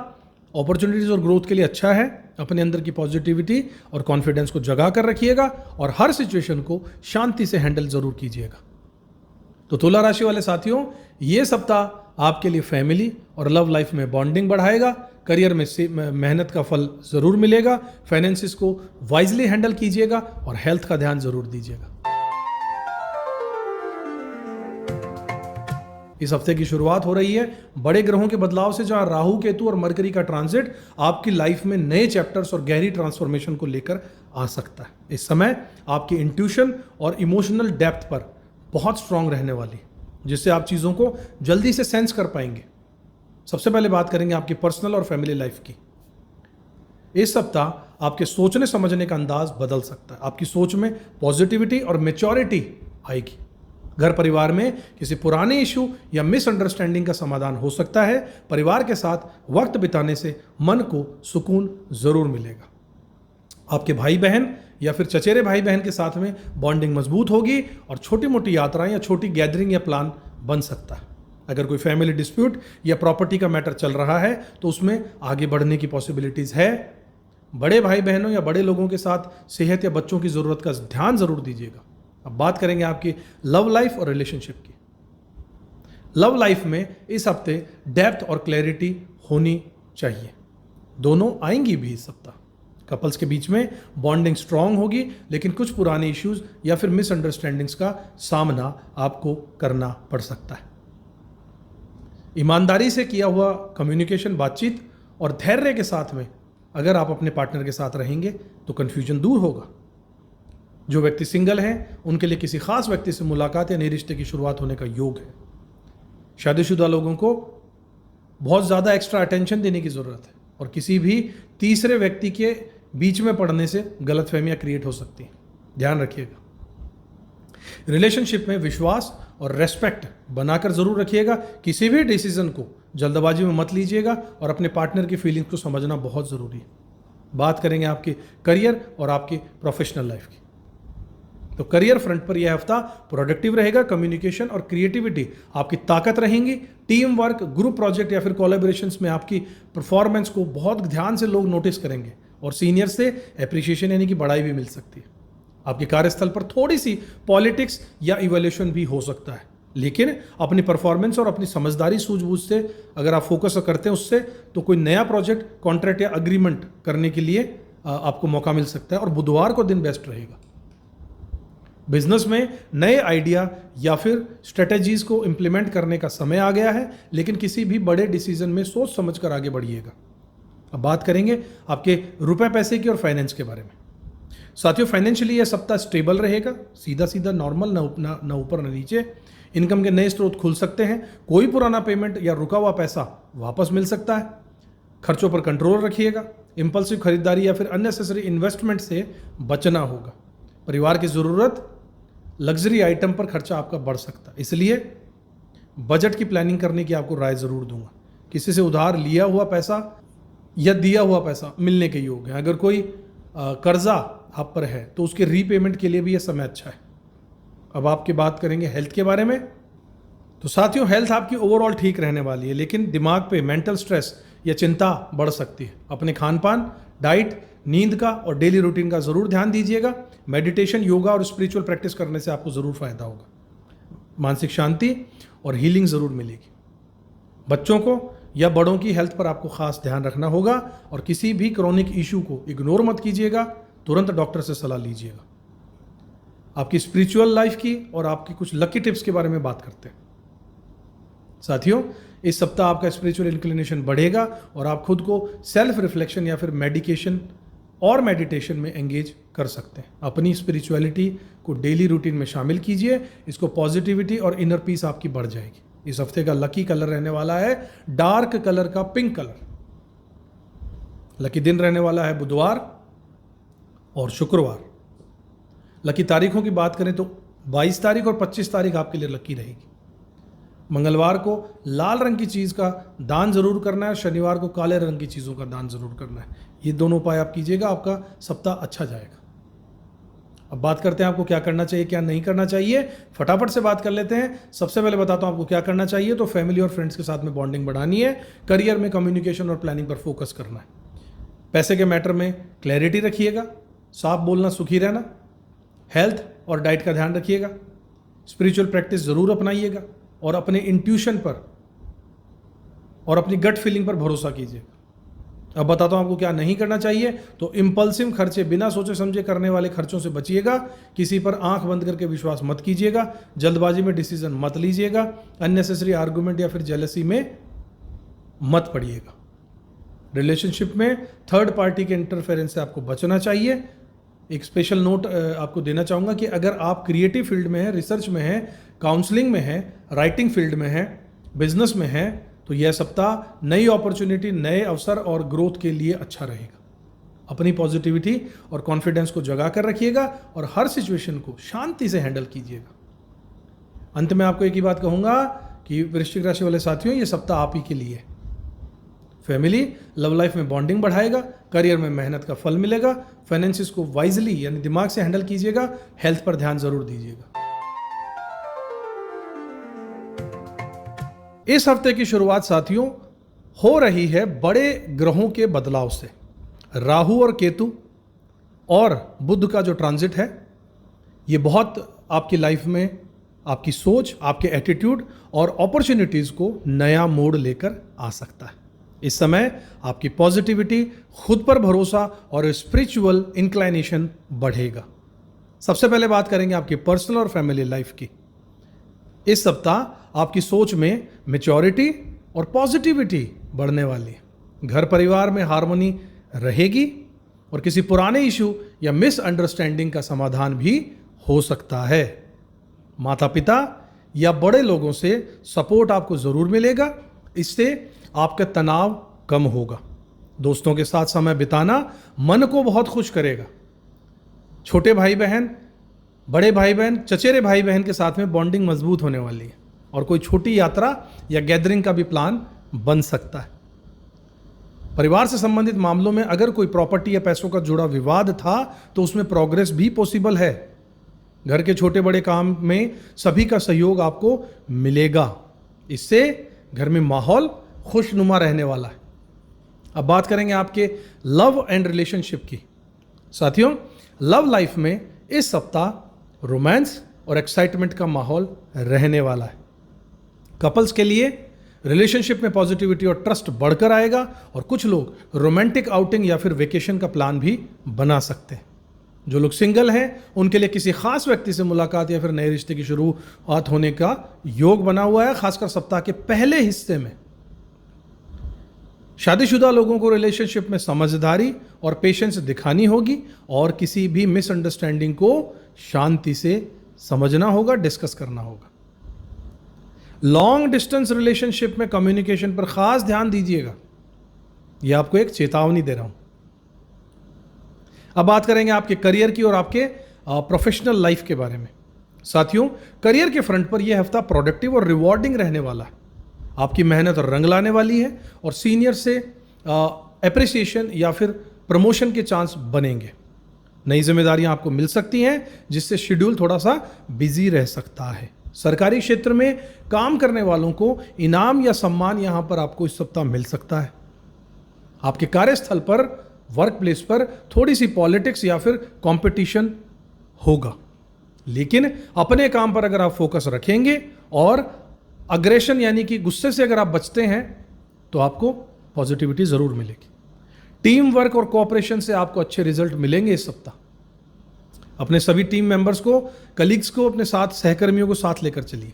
अपॉर्चुनिटीज और ग्रोथ के लिए अच्छा है। अपने अंदर की पॉजिटिविटी और कॉन्फिडेंस को जगा कर रखिएगा और हर सिचुएशन को शांति से हैंडल जरूर कीजिएगा। तो तुला राशि वाले साथियों, ये सप्ताह आपके लिए फैमिली और लव लाइफ में बॉन्डिंग बढ़ाएगा। करियर में मेहनत का फल जरूर मिलेगा। फाइनेंसिस को वाइजली हैंडल कीजिएगा और हेल्थ का ध्यान जरूर दीजिएगा। इस हफ्ते की शुरुआत हो रही है बड़े ग्रहों के बदलाव से, जहां राहु, केतु और मरकरी का ट्रांजिट आपकी लाइफ में नए चैप्टर्स और गहरी ट्रांसफॉर्मेशन को लेकर आ सकता है। इस समय आपकी इंट्यूशन और इमोशनल डेप्थ पर बहुत स्ट्रांग रहने वाली, जिससे आप चीज़ों को जल्दी से सेंस कर पाएंगे। सबसे पहले बात करेंगे आपकी पर्सनल और फैमिली लाइफ की। इस सप्ताह आपके सोचने समझने का अंदाज बदल सकता है। आपकी सोच में पॉजिटिविटी और मैच्योरिटी आएगी। घर परिवार में किसी पुराने इशू या मिसअंडरस्टैंडिंग का समाधान हो सकता है। परिवार के साथ वक्त बिताने से मन को सुकून जरूर मिलेगा। आपके भाई बहन या फिर चचेरे भाई बहन के साथ में बॉन्डिंग मजबूत होगी और छोटी मोटी यात्राएं या छोटी गैदरिंग या प्लान बन सकता है। अगर कोई फैमिली डिस्प्यूट या प्रॉपर्टी का मैटर चल रहा है तो उसमें आगे बढ़ने की पॉसिबिलिटीज है। बड़े भाई बहनों या बड़े लोगों के साथ सेहत या बच्चों की जरूरत का ध्यान जरूर दीजिएगा। अब बात करेंगे आपकी लव लाइफ और रिलेशनशिप की। लव लाइफ में इस हफ्ते डेप्थ और क्लैरिटी होनी चाहिए। दोनों आएंगी भी इस सप्ताह। कपल्स के बीच में बॉन्डिंग स्ट्रांग होगी, लेकिन कुछ पुराने इश्यूज या फिर मिसअंडरस्टैंडिंग्स का सामना आपको करना पड़ सकता है। ईमानदारी से किया हुआ कम्युनिकेशन, बातचीत और धैर्य के साथ में अगर आप अपने पार्टनर के साथ रहेंगे तो कन्फ्यूजन दूर होगा। जो व्यक्ति सिंगल हैं उनके लिए किसी खास व्यक्ति से मुलाकात या नए रिश्ते की शुरुआत होने का योग है। शादीशुदा लोगों को बहुत ज़्यादा एक्स्ट्रा अटेंशन देने की ज़रूरत है और किसी भी तीसरे व्यक्ति के बीच में पड़ने से गलतफहमियां क्रिएट हो सकती हैं, ध्यान रखिएगा। रिलेशनशिप में विश्वास और रेस्पेक्ट बनाकर जरूर रखिएगा। किसी भी डिसीजन को जल्दबाजी में मत लीजिएगा और अपने पार्टनर की फीलिंग्स को समझना बहुत ज़रूरी है। बात करेंगे आपके करियर और आपकी प्रोफेशनल लाइफ की। तो करियर फ्रंट पर यह हफ्ता प्रोडक्टिव रहेगा। कम्युनिकेशन और क्रिएटिविटी आपकी ताकत रहेंगी। टीम वर्क, ग्रुप प्रोजेक्ट या फिर कोलैबोरेशंस में आपकी परफॉर्मेंस को बहुत ध्यान से लोग नोटिस करेंगे और सीनियर से एप्रिसिएशन यानी कि बढ़ाई भी मिल सकती है। आपके कार्यस्थल पर थोड़ी सी पॉलिटिक्स या इवैल्यूएशन भी हो सकता है, लेकिन अपनी परफॉर्मेंस और अपनी समझदारी सूझबूझ से अगर आप फोकस करते हैं उससे, तो कोई नया प्रोजेक्ट, कॉन्ट्रैक्ट या अग्रीमेंट करने के लिए आपको मौका मिल सकता है और बुधवार को दिन बेस्ट रहेगा। बिजनेस में नए आइडिया या फिर स्ट्रेटेजीज को इंप्लीमेंट करने का समय आ गया है, लेकिन किसी भी बड़े डिसीजन में सोच समझकर आगे बढ़िएगा। अब बात करेंगे आपके रुपए पैसे की और फाइनेंस के बारे में। साथियों, फाइनेंशियली यह सप्ताह स्टेबल रहेगा, सीधा सीधा नॉर्मल, ना ऊपर ना नीचे। इनकम के नए स्रोत खुल सकते हैं। कोई पुराना पेमेंट या रुका हुआ पैसा वापस मिल सकता है। खर्चों पर कंट्रोल रखिएगा। इंपल्सिव खरीदारी या फिर अननेसेसरी इन्वेस्टमेंट से बचना होगा। परिवार की ज़रूरत, लग्जरी आइटम पर खर्चा आपका बढ़ सकता है, इसलिए बजट की प्लानिंग करने की आपको राय ज़रूर दूंगा। किसी से उधार लिया हुआ पैसा या दिया हुआ पैसा मिलने के योग है। अगर कोई कर्जा आप पर है तो उसके रीपेमेंट के लिए भी यह समय अच्छा है। अब आपकी बात करेंगे हेल्थ के बारे में। तो साथियों, हेल्थ आपकी ओवरऑल ठीक रहने वाली है, लेकिन दिमाग पे मेंटल स्ट्रेस या चिंता बढ़ सकती है। अपने खान पान, डाइट, नींद का और डेली रूटीन का ज़रूर ध्यान दीजिएगा। मेडिटेशन, योगा और स्पिरिचुअल प्रैक्टिस करने से आपको ज़रूर फायदा होगा। मानसिक शांति और हीलिंग ज़रूर मिलेगी। बच्चों को या बड़ों की हेल्थ पर आपको खास ध्यान रखना होगा, और किसी भी क्रोनिक इशू को इग्नोर मत कीजिएगा, तुरंत डॉक्टर से सलाह लीजिएगा। आपकी स्पिरिचुअल लाइफ की और आपकी कुछ लकी टिप्स के बारे में बात करते हैं। साथियों, इस सप्ताह आपका स्पिरिचुअल इंक्लिनेशन बढ़ेगा और आप खुद को सेल्फ रिफ्लेक्शन या फिर मेडिकेशन और मेडिटेशन में एंगेज कर सकते हैं। अपनी स्पिरिचुअलिटी को डेली रूटीन में शामिल कीजिए, इसको पॉजिटिविटी और इनर पीस आपकी बढ़ जाएगी। इस हफ्ते का लकी कलर रहने वाला है डार्क कलर का पिंक कलर। लकी दिन रहने वाला है बुधवार और शुक्रवार। लकी तारीखों की बात करें तो 22 तारीख और 25 तारीख आपके लिए लकी रहेगी। मंगलवार को लाल रंग की चीज़ का दान जरूर करना है, शनिवार को काले रंग की चीज़ों का दान जरूर करना है। ये दोनों उपाय आप कीजिएगा, आपका सप्ताह अच्छा जाएगा। अब बात करते हैं आपको क्या करना चाहिए, क्या नहीं करना चाहिए। फटाफट से बात कर लेते हैं। सबसे पहले बताता हूं आपको क्या करना चाहिए। तो फैमिली और फ्रेंड्स के साथ में बॉन्डिंग बढ़ानी है, करियर में कम्युनिकेशन और प्लानिंग पर फोकस करना है, पैसे के मैटर में क्लैरिटी रखिएगा, साफ बोलना, सुखी रहना, हेल्थ और डाइट का ध्यान रखिएगा, स्पिरिचुअल प्रैक्टिस ज़रूर अपनाइएगा और अपने इंट्यूशन पर और अपनी गट फीलिंग पर भरोसा कीजिएगा। अब बताता हूं आपको क्या नहीं करना चाहिए। तो इम्पल्सिव खर्चे, बिना सोचे समझे करने वाले खर्चों से बचिएगा, किसी पर आंख बंद करके विश्वास मत कीजिएगा, जल्दबाजी में डिसीजन मत लीजिएगा, अननेसेसरी आर्गुमेंट या फिर जेलसी में मत पड़िएगा। रिलेशनशिप में थर्ड पार्टी के इंटरफेरेंस से आपको बचना चाहिए। एक स्पेशल नोट आपको देना चाहूँगा कि अगर आप क्रिएटिव फील्ड में हैं, रिसर्च में हैं, काउंसलिंग में हैं, राइटिंग फील्ड में हैं, बिजनेस में हैं, तो यह सप्ताह नई अपॉर्चुनिटी, नए अवसर और ग्रोथ के लिए अच्छा रहेगा। अपनी पॉजिटिविटी और कॉन्फिडेंस को जगा कर रखिएगा और हर सिचुएशन को शांति से हैंडल कीजिएगा। अंत में आपको एक ही बात कहूँगा कि वृश्चिक राशि वाले साथियों, ये सप्ताह आप ही के लिए है। फैमिली, लव लाइफ में बॉन्डिंग बढ़ाएगा, करियर में मेहनत का फल मिलेगा, फाइनेंसिस को वाइजली यानी दिमाग से हैंडल कीजिएगा, हेल्थ पर ध्यान जरूर दीजिएगा। इस हफ्ते की शुरुआत साथियों हो रही है बड़े ग्रहों के बदलाव से। राहु और केतु और बुध का जो ट्रांजिट है, ये बहुत आपकी लाइफ में आपकी सोच, आपके एटीट्यूड और अपॉर्चुनिटीज को नया मोड़ लेकर आ सकता है। इस समय आपकी पॉजिटिविटी, खुद पर भरोसा और स्पिरिचुअल इंक्लाइनेशन बढ़ेगा। सबसे पहले बात करेंगे आपकी पर्सनल और फैमिली लाइफ की। इस सप्ताह आपकी सोच में मैच्योरिटी और पॉजिटिविटी बढ़ने वाली है। घर परिवार में हार्मनी रहेगी और किसी पुराने इशू या मिसअंडरस्टैंडिंग का समाधान भी हो सकता है। माता पिता या बड़े लोगों से सपोर्ट आपको जरूर मिलेगा, इससे आपका तनाव कम होगा। दोस्तों के साथ समय बिताना मन को बहुत खुश करेगा। छोटे भाई बहन, बड़े भाई बहन, चचेरे भाई बहन के साथ में बॉन्डिंग मजबूत होने वाली है और कोई छोटी यात्रा या गैदरिंग का भी प्लान बन सकता है। परिवार से संबंधित मामलों में अगर कोई प्रॉपर्टी या पैसों का जुड़ा विवाद था तो उसमें प्रोग्रेस भी पॉसिबल है। घर के छोटे बड़े काम में सभी का सहयोग आपको मिलेगा, इससे घर में माहौल खुशनुमा रहने वाला है। अब बात करेंगे आपके लव एंड रिलेशनशिप की। साथियों, लव लाइफ में इस सप्ताह रोमांस और एक्साइटमेंट का माहौल रहने वाला है। कपल्स के लिए रिलेशनशिप में पॉजिटिविटी और ट्रस्ट बढ़कर आएगा और कुछ लोग रोमांटिक आउटिंग या फिर वेकेशन का प्लान भी बना सकते हैं। जो लोग सिंगल हैं उनके लिए किसी खास व्यक्ति से मुलाकात या फिर नए रिश्ते की शुरुआत होने का योग बना हुआ है, खासकर सप्ताह के पहले हिस्से में। शादीशुदा लोगों को रिलेशनशिप में समझदारी और पेशेंस दिखानी होगी और किसी भी मिसअंडरस्टैंडिंग को शांति से समझना होगा, डिस्कस करना होगा। लॉन्ग डिस्टेंस रिलेशनशिप में कम्युनिकेशन पर खास ध्यान दीजिएगा, यह आपको एक चेतावनी दे रहा हूं। अब बात करेंगे आपके करियर की और आपके प्रोफेशनल लाइफ के बारे में। साथियों, करियर के फ्रंट पर यह हफ्ता प्रोडक्टिव और रिवॉर्डिंग रहने वाला है। आपकी मेहनत रंग लाने वाली है और सीनियर से एप्रिसिएशन या फिर प्रमोशन के चांस बनेंगे। नई जिम्मेदारियां आपको मिल सकती हैं जिससे शेड्यूल थोड़ा सा बिजी रह सकता है। सरकारी क्षेत्र में काम करने वालों को इनाम या सम्मान यहां पर आपको इस सप्ताह मिल सकता है। आपके कार्यस्थल पर, वर्क प्लेस पर थोड़ी सी पॉलिटिक्स या फिर कंपटीशन होगा, लेकिन अपने काम पर अगर आप फोकस रखेंगे और अग्रेशन यानी कि गुस्से से अगर आप बचते हैं तो आपको पॉजिटिविटी ज़रूर मिलेगी। टीम वर्क और कोऑपरेशन से आपको अच्छे रिजल्ट मिलेंगे इस सप्ताह। अपने सभी टीम मेंबर्स को, कलीग्स को, अपने साथ सहकर्मियों को साथ लेकर चलिए।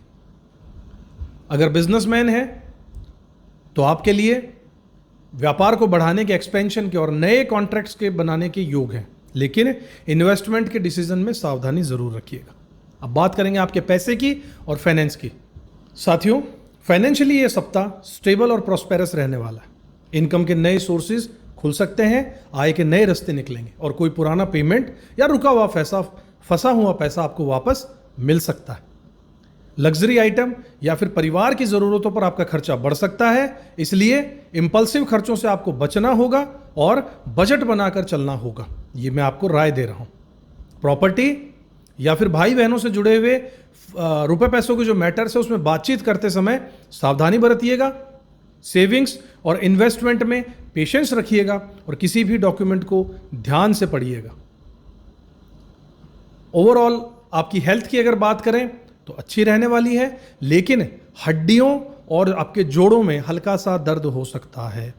अगर बिजनेसमैन है तो आपके लिए व्यापार को बढ़ाने के, एक्सपेंशन के और नए कॉन्ट्रैक्ट्स के बनाने के योग हैं, लेकिन इन्वेस्टमेंट के डिसीजन में सावधानी जरूर रखिएगा। अब बात करेंगे आपके पैसे की और फाइनेंस की। साथियों, फाइनेंशियली ये सप्ताह स्टेबल और प्रॉस्पेरस रहने वाला है। इनकम के नए सोर्सेज खुल सकते हैं, आय के नए रास्ते निकलेंगे और कोई पुराना पेमेंट या रुका हुआ फंसा हुआ पैसा आपको वापस मिल सकता है। लग्जरी आइटम या फिर परिवार की ज़रूरतों पर आपका खर्चा बढ़ सकता है, इसलिए इंपल्सिव खर्चों से आपको बचना होगा और बजट बनाकर चलना होगा। ये मैं आपको राय दे रहा हूं। प्रॉपर्टी या फिर भाई बहनों से जुड़े हुए रुपए पैसों के जो मैटर्स है उसमें बातचीत करते समय सावधानी बरतिएगा। सेविंग्स और इन्वेस्टमेंट में पेशेंस रखिएगा और किसी भी डॉक्यूमेंट को ध्यान से पढ़िएगा। ओवरऑल आपकी हेल्थ की अगर बात करें तो अच्छी रहने वाली है, लेकिन हड्डियों और आपके जोड़ों में हल्का सा दर्द हो सकता है।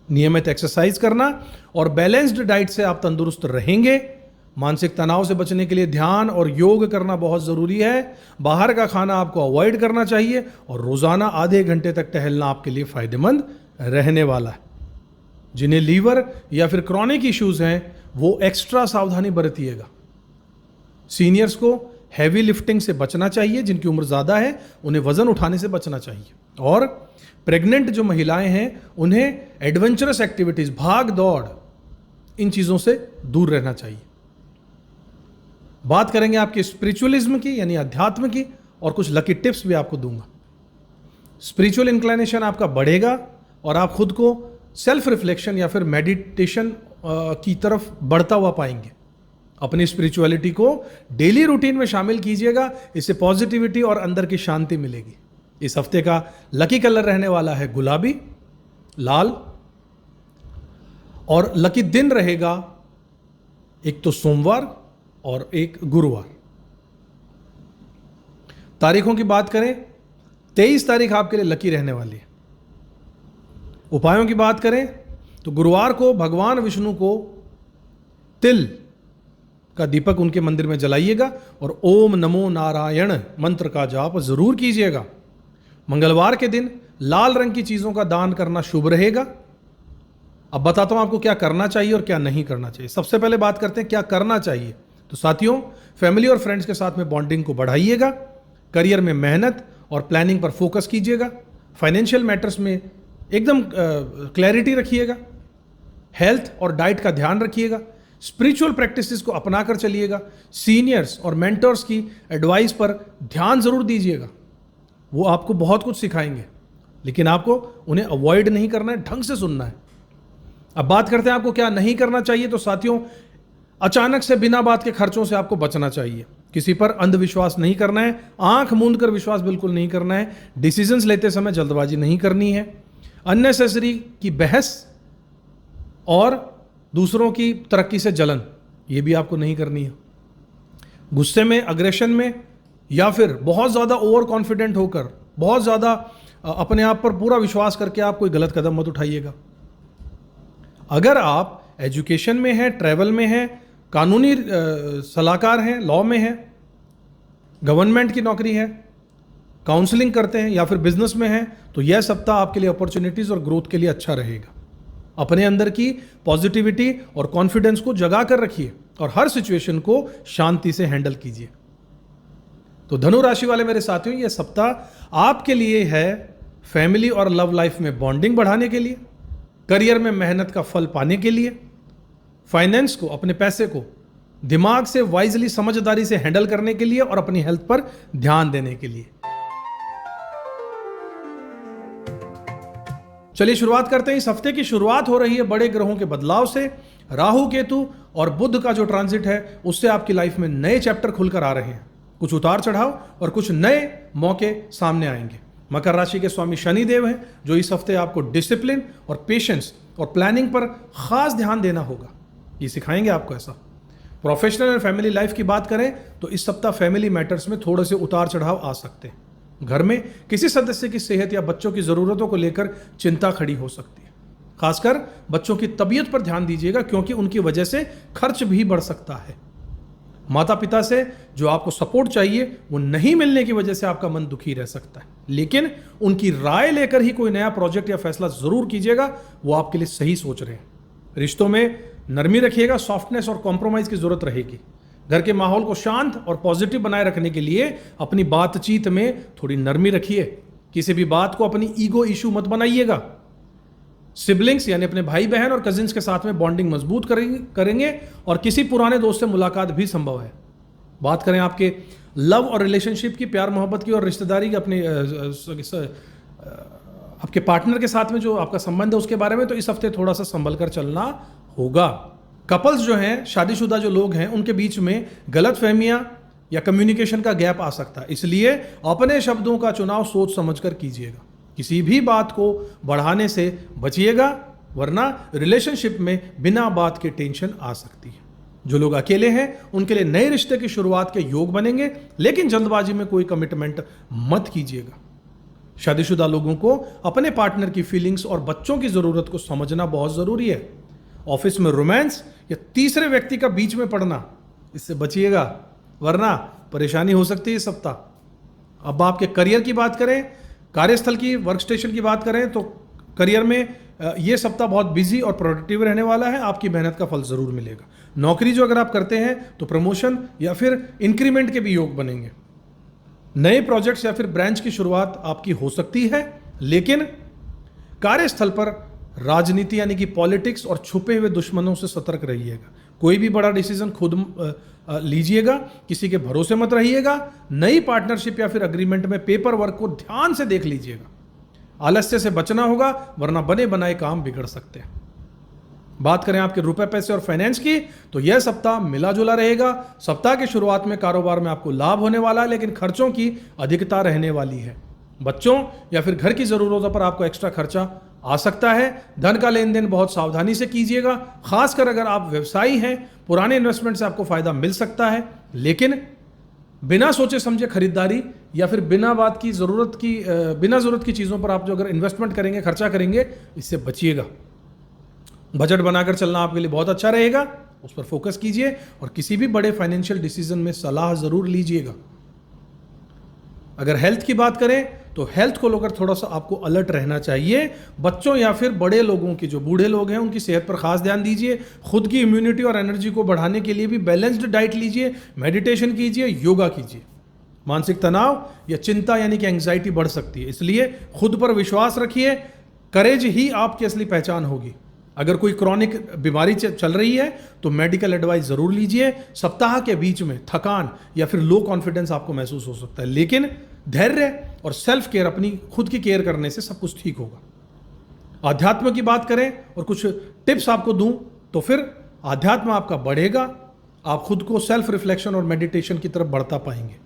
नियमित एक्सरसाइज करना और बैलेंस्ड डाइट से आप तंदुरुस्त रहेंगे। मानसिक तनाव से बचने के लिए ध्यान और योग करना बहुत ज़रूरी है। बाहर का खाना आपको अवॉइड करना चाहिए और रोज़ाना आधे घंटे तक टहलना आपके लिए फ़ायदेमंद रहने वाला है। जिन्हें लीवर या फिर क्रॉनिक इश्यूज़ हैं वो एक्स्ट्रा सावधानी बरतिएगा। सीनियर्स को हैवी लिफ्टिंग से बचना चाहिए। जिनकी उम्र ज़्यादा है उन्हें वज़न उठाने से बचना चाहिए। और प्रेग्नेंट जो महिलाएं हैं उन्हें एडवेंचरस एक्टिविटीज़, भाग दौड़, इन चीज़ों से दूर रहना चाहिए। बात करेंगे आपके स्पिरिचुअलिज्म की, यानी अध्यात्म की, और कुछ लकी टिप्स भी आपको दूंगा। स्पिरिचुअल इंक्लिनेशन आपका बढ़ेगा और आप खुद को सेल्फ रिफ्लेक्शन या फिर मेडिटेशन की तरफ बढ़ता हुआ पाएंगे। अपनी स्पिरिचुअलिटी को डेली रूटीन में शामिल कीजिएगा, इससे पॉजिटिविटी और अंदर की शांति मिलेगी। इस हफ्ते का लकी कलर रहने वाला है गुलाबी, लाल, और लकी दिन रहेगा एक तो सोमवार और एक गुरुवार। तारीखों की बात करें, 23 तारीख आपके लिए लकी रहने वाली है। उपायों की बात करें तो गुरुवार को भगवान विष्णु को तिल का दीपक उनके मंदिर में जलाइएगा और ओम नमो नारायण मंत्र का जाप जरूर कीजिएगा। मंगलवार के दिन लाल रंग की चीजों का दान करना शुभ रहेगा। अब बताता हूं आपको क्या करना चाहिए और क्या नहीं करना चाहिए। सबसे पहले बात करते हैं क्या करना चाहिए। तो साथियों, फैमिली और फ्रेंड्स के साथ में बॉन्डिंग को बढ़ाइएगा। करियर में मेहनत और प्लानिंग पर फोकस कीजिएगा। फाइनेंशियल मैटर्स में एकदम क्लैरिटी रखिएगा। हेल्थ और डाइट का ध्यान रखिएगा। स्पिरिचुअल प्रैक्टिसेस को अपनाकर चलिएगा। सीनियर्स और मेंटर्स की एडवाइस पर ध्यान जरूर दीजिएगा। वो आपको बहुत कुछ सिखाएंगे, लेकिन आपको उन्हें अवॉइड नहीं करना है, ढंग से सुनना है। अब बात करते हैं आपको क्या नहीं करना चाहिए। तो साथियों, अचानक से बिना बात के खर्चों से आपको बचना चाहिए। किसी पर अंधविश्वास नहीं करना है। आंख मूंद कर विश्वास बिल्कुल नहीं करना है। डिसीजंस लेते समय जल्दबाजी नहीं करनी है। अननेसेसरी की बहस और दूसरों की तरक्की से जलन, ये भी आपको नहीं करनी है। गुस्से में, अग्रेशन में, या फिर बहुत ज़्यादा ओवर कॉन्फिडेंट होकर, बहुत ज़्यादा अपने आप पर पूरा विश्वास करके आप कोई गलत कदम मत उठाइएगा। अगर आप एजुकेशन में हैं, ट्रैवल में हैं, कानूनी सलाहकार हैं, लॉ में हैं, गवर्नमेंट की नौकरी है, काउंसलिंग करते हैं या फिर बिजनेस में हैं, तो यह सप्ताह आपके लिए अपॉर्चुनिटीज़ और ग्रोथ के लिए अच्छा रहेगा। अपने अंदर की पॉजिटिविटी और कॉन्फिडेंस को जगा कर रखिए और हर सिचुएशन को शांति से हैंडल कीजिए। तो धनु राशि वाले मेरे साथियों, यह सप्ताह आपके लिए है फैमिली और लव लाइफ में बॉन्डिंग बढ़ाने के लिए, करियर में मेहनत का फल पाने के लिए, फाइनेंस को, अपने पैसे को दिमाग से वाइजली, समझदारी से हैंडल करने के लिए और अपनी हेल्थ पर ध्यान देने के लिए। चलिए शुरुआत करते हैं। इस हफ्ते की शुरुआत हो रही है बड़े ग्रहों के बदलाव से। राहु, केतु और बुध का जो ट्रांजिट है उससे आपकी लाइफ में नए चैप्टर खुलकर आ रहे हैं। कुछ उतार चढ़ाव और कुछ नए मौके सामने आएंगे। मकर राशि के स्वामी शनि देव हैं, जो इस हफ्ते आपको डिसिप्लिन और पेशेंस और प्लानिंग पर खास ध्यान देना होगा। ये सिखाएंगे आपको ऐसा। प्रोफेशनल और फैमिली लाइफ की बात करें तो इस सप्ताह फैमिली मैटर्स में थोड़े से उतार चढ़ाव आ सकते हैं। घर में किसी सदस्य की सेहत या बच्चों की ज़रूरतों को लेकर चिंता खड़ी हो सकती है। खासकर बच्चों की तबीयत पर ध्यान दीजिएगा, क्योंकि उनकी वजह से खर्च भी बढ़ सकता है। माता पिता से जो आपको सपोर्ट चाहिए वो नहीं मिलने की वजह से आपका मन दुखी रह सकता है, लेकिन उनकी राय लेकर ही कोई नया प्रोजेक्ट या फैसला जरूर कीजिएगा, वो आपके लिए सही सोच रहे हैं। रिश्तों में नरमी रखिएगा, सॉफ्टनेस और कॉम्प्रोमाइज की जरूरत रहेगी। घर के माहौल को शांत और पॉजिटिव बनाए रखने के लिए अपनी बातचीत में थोड़ी नरमी रखिए। किसी भी बात को अपनी ईगो इशू मत बनाइएगा। सिबलिंग्स यानी अपने भाई बहन और कजिन्स के साथ में बॉन्डिंग मजबूत करेंगे और किसी पुराने दोस्त से मुलाकात भी संभव है। बात करें आपके लव और रिलेशनशिप की, प्यार मोहब्बत की और रिश्तेदारी की, अपने आपके पार्टनर के साथ में जो आपका संबंध है उसके बारे में, तो इस हफ्ते थोड़ा सा संभल कर चलना होगा। कपल्स जो हैं, शादीशुदा जो लोग हैं, उनके बीच में गलतफहमियां या कम्युनिकेशन का गैप आ सकता है, इसलिए अपने शब्दों का चुनाव सोच समझकर कीजिएगा। किसी भी बात को बढ़ाने से बचिएगा, वरना रिलेशनशिप में बिना बात के टेंशन आ सकती है। जो लोग अकेले हैं उनके लिए नए रिश्ते की शुरुआत के योग बनेंगे, लेकिन जल्दबाजी में कोई कमिटमेंट मत कीजिएगा। शादीशुदा लोगों को अपने पार्टनर की फीलिंग्स और बच्चों की जरूरत को समझना बहुत जरूरी है। ऑफिस में रोमांस या तीसरे व्यक्ति का बीच में पड़ना, इससे बचिएगा, वरना परेशानी हो सकती है इस सप्ताह। अब आपके करियर की बात करें, कार्यस्थल की, वर्क स्टेशन की बात करें, तो करियर में ये सप्ताह बहुत बिजी और प्रोडक्टिव रहने वाला है। आपकी मेहनत का फल जरूर मिलेगा। नौकरी जो अगर आप करते हैं तो प्रमोशन या फिर इंक्रीमेंट के भी योग बनेंगे। नए प्रोजेक्ट्स या फिर ब्रांच की शुरुआत आपकी हो सकती है, लेकिन कार्यस्थल पर राजनीति यानी कि पॉलिटिक्स और छुपे हुए दुश्मनों से सतर्क रहिएगा। कोई भी बड़ा डिसीजन खुद लीजिएगा, किसी के भरोसे मत रहिएगा। नई पार्टनरशिप या फिर अग्रीमेंट में पेपर वर्क को ध्यान से देख लीजिएगा। आलस्य से बचना होगा, वरना बने बनाए काम बिगड़ सकते हैं। बात करें आपके रुपए पैसे और फाइनेंस की, तो यह सप्ताह मिला जुला रहेगा। सप्ताह की शुरुआत में कारोबार में आपको लाभ होने वाला है, लेकिन खर्चों की अधिकता रहने वाली है। बच्चों या फिर घर की जरूरतों पर आपको एक्स्ट्रा खर्चा आ सकता है। धन का लेन देन बहुत सावधानी से कीजिएगा, खासकर अगर आप व्यवसायी हैं। पुराने इन्वेस्टमेंट से आपको फायदा मिल सकता है, लेकिन बिना सोचे समझे खरीदारी या फिर बिना जरूरत की चीज़ों पर आप जो अगर इन्वेस्टमेंट करेंगे, खर्चा करेंगे, इससे बचिएगा। बजट बनाकर चलना आपके लिए बहुत अच्छा रहेगा, उस पर फोकस कीजिए और किसी भी बड़े फाइनेंशियल डिसीजन में सलाह जरूर लीजिएगा। अगर हेल्थ की बात करें तो हेल्थ को लेकर थोड़ा सा आपको अलर्ट रहना चाहिए। बच्चों या फिर बड़े लोगों की, जो बूढ़े लोग हैं, उनकी सेहत पर खास ध्यान दीजिए। खुद की इम्यूनिटी और एनर्जी को बढ़ाने के लिए भी बैलेंस्ड डाइट लीजिए, मेडिटेशन कीजिए, योगा कीजिए। मानसिक तनाव या चिंता यानी कि एंग्जाइटी बढ़ सकती है, इसलिए खुद पर विश्वास रखिए। करेज ही आपकी असली पहचान होगी। अगर कोई क्रॉनिक बीमारी चल रही है तो मेडिकल एडवाइस जरूर लीजिए। सप्ताह के बीच में थकान या फिर लो कॉन्फिडेंस आपको महसूस हो सकता है, लेकिन धैर्य और सेल्फ केयर, अपनी खुद की केयर करने से सब कुछ ठीक होगा। आध्यात्म की बात करें और कुछ टिप्स आपको दूं तो फिर आध्यात्म आपका बढ़ेगा। आप खुद को सेल्फ रिफ्लेक्शन और मेडिटेशन की तरफ बढ़ता पाएंगे।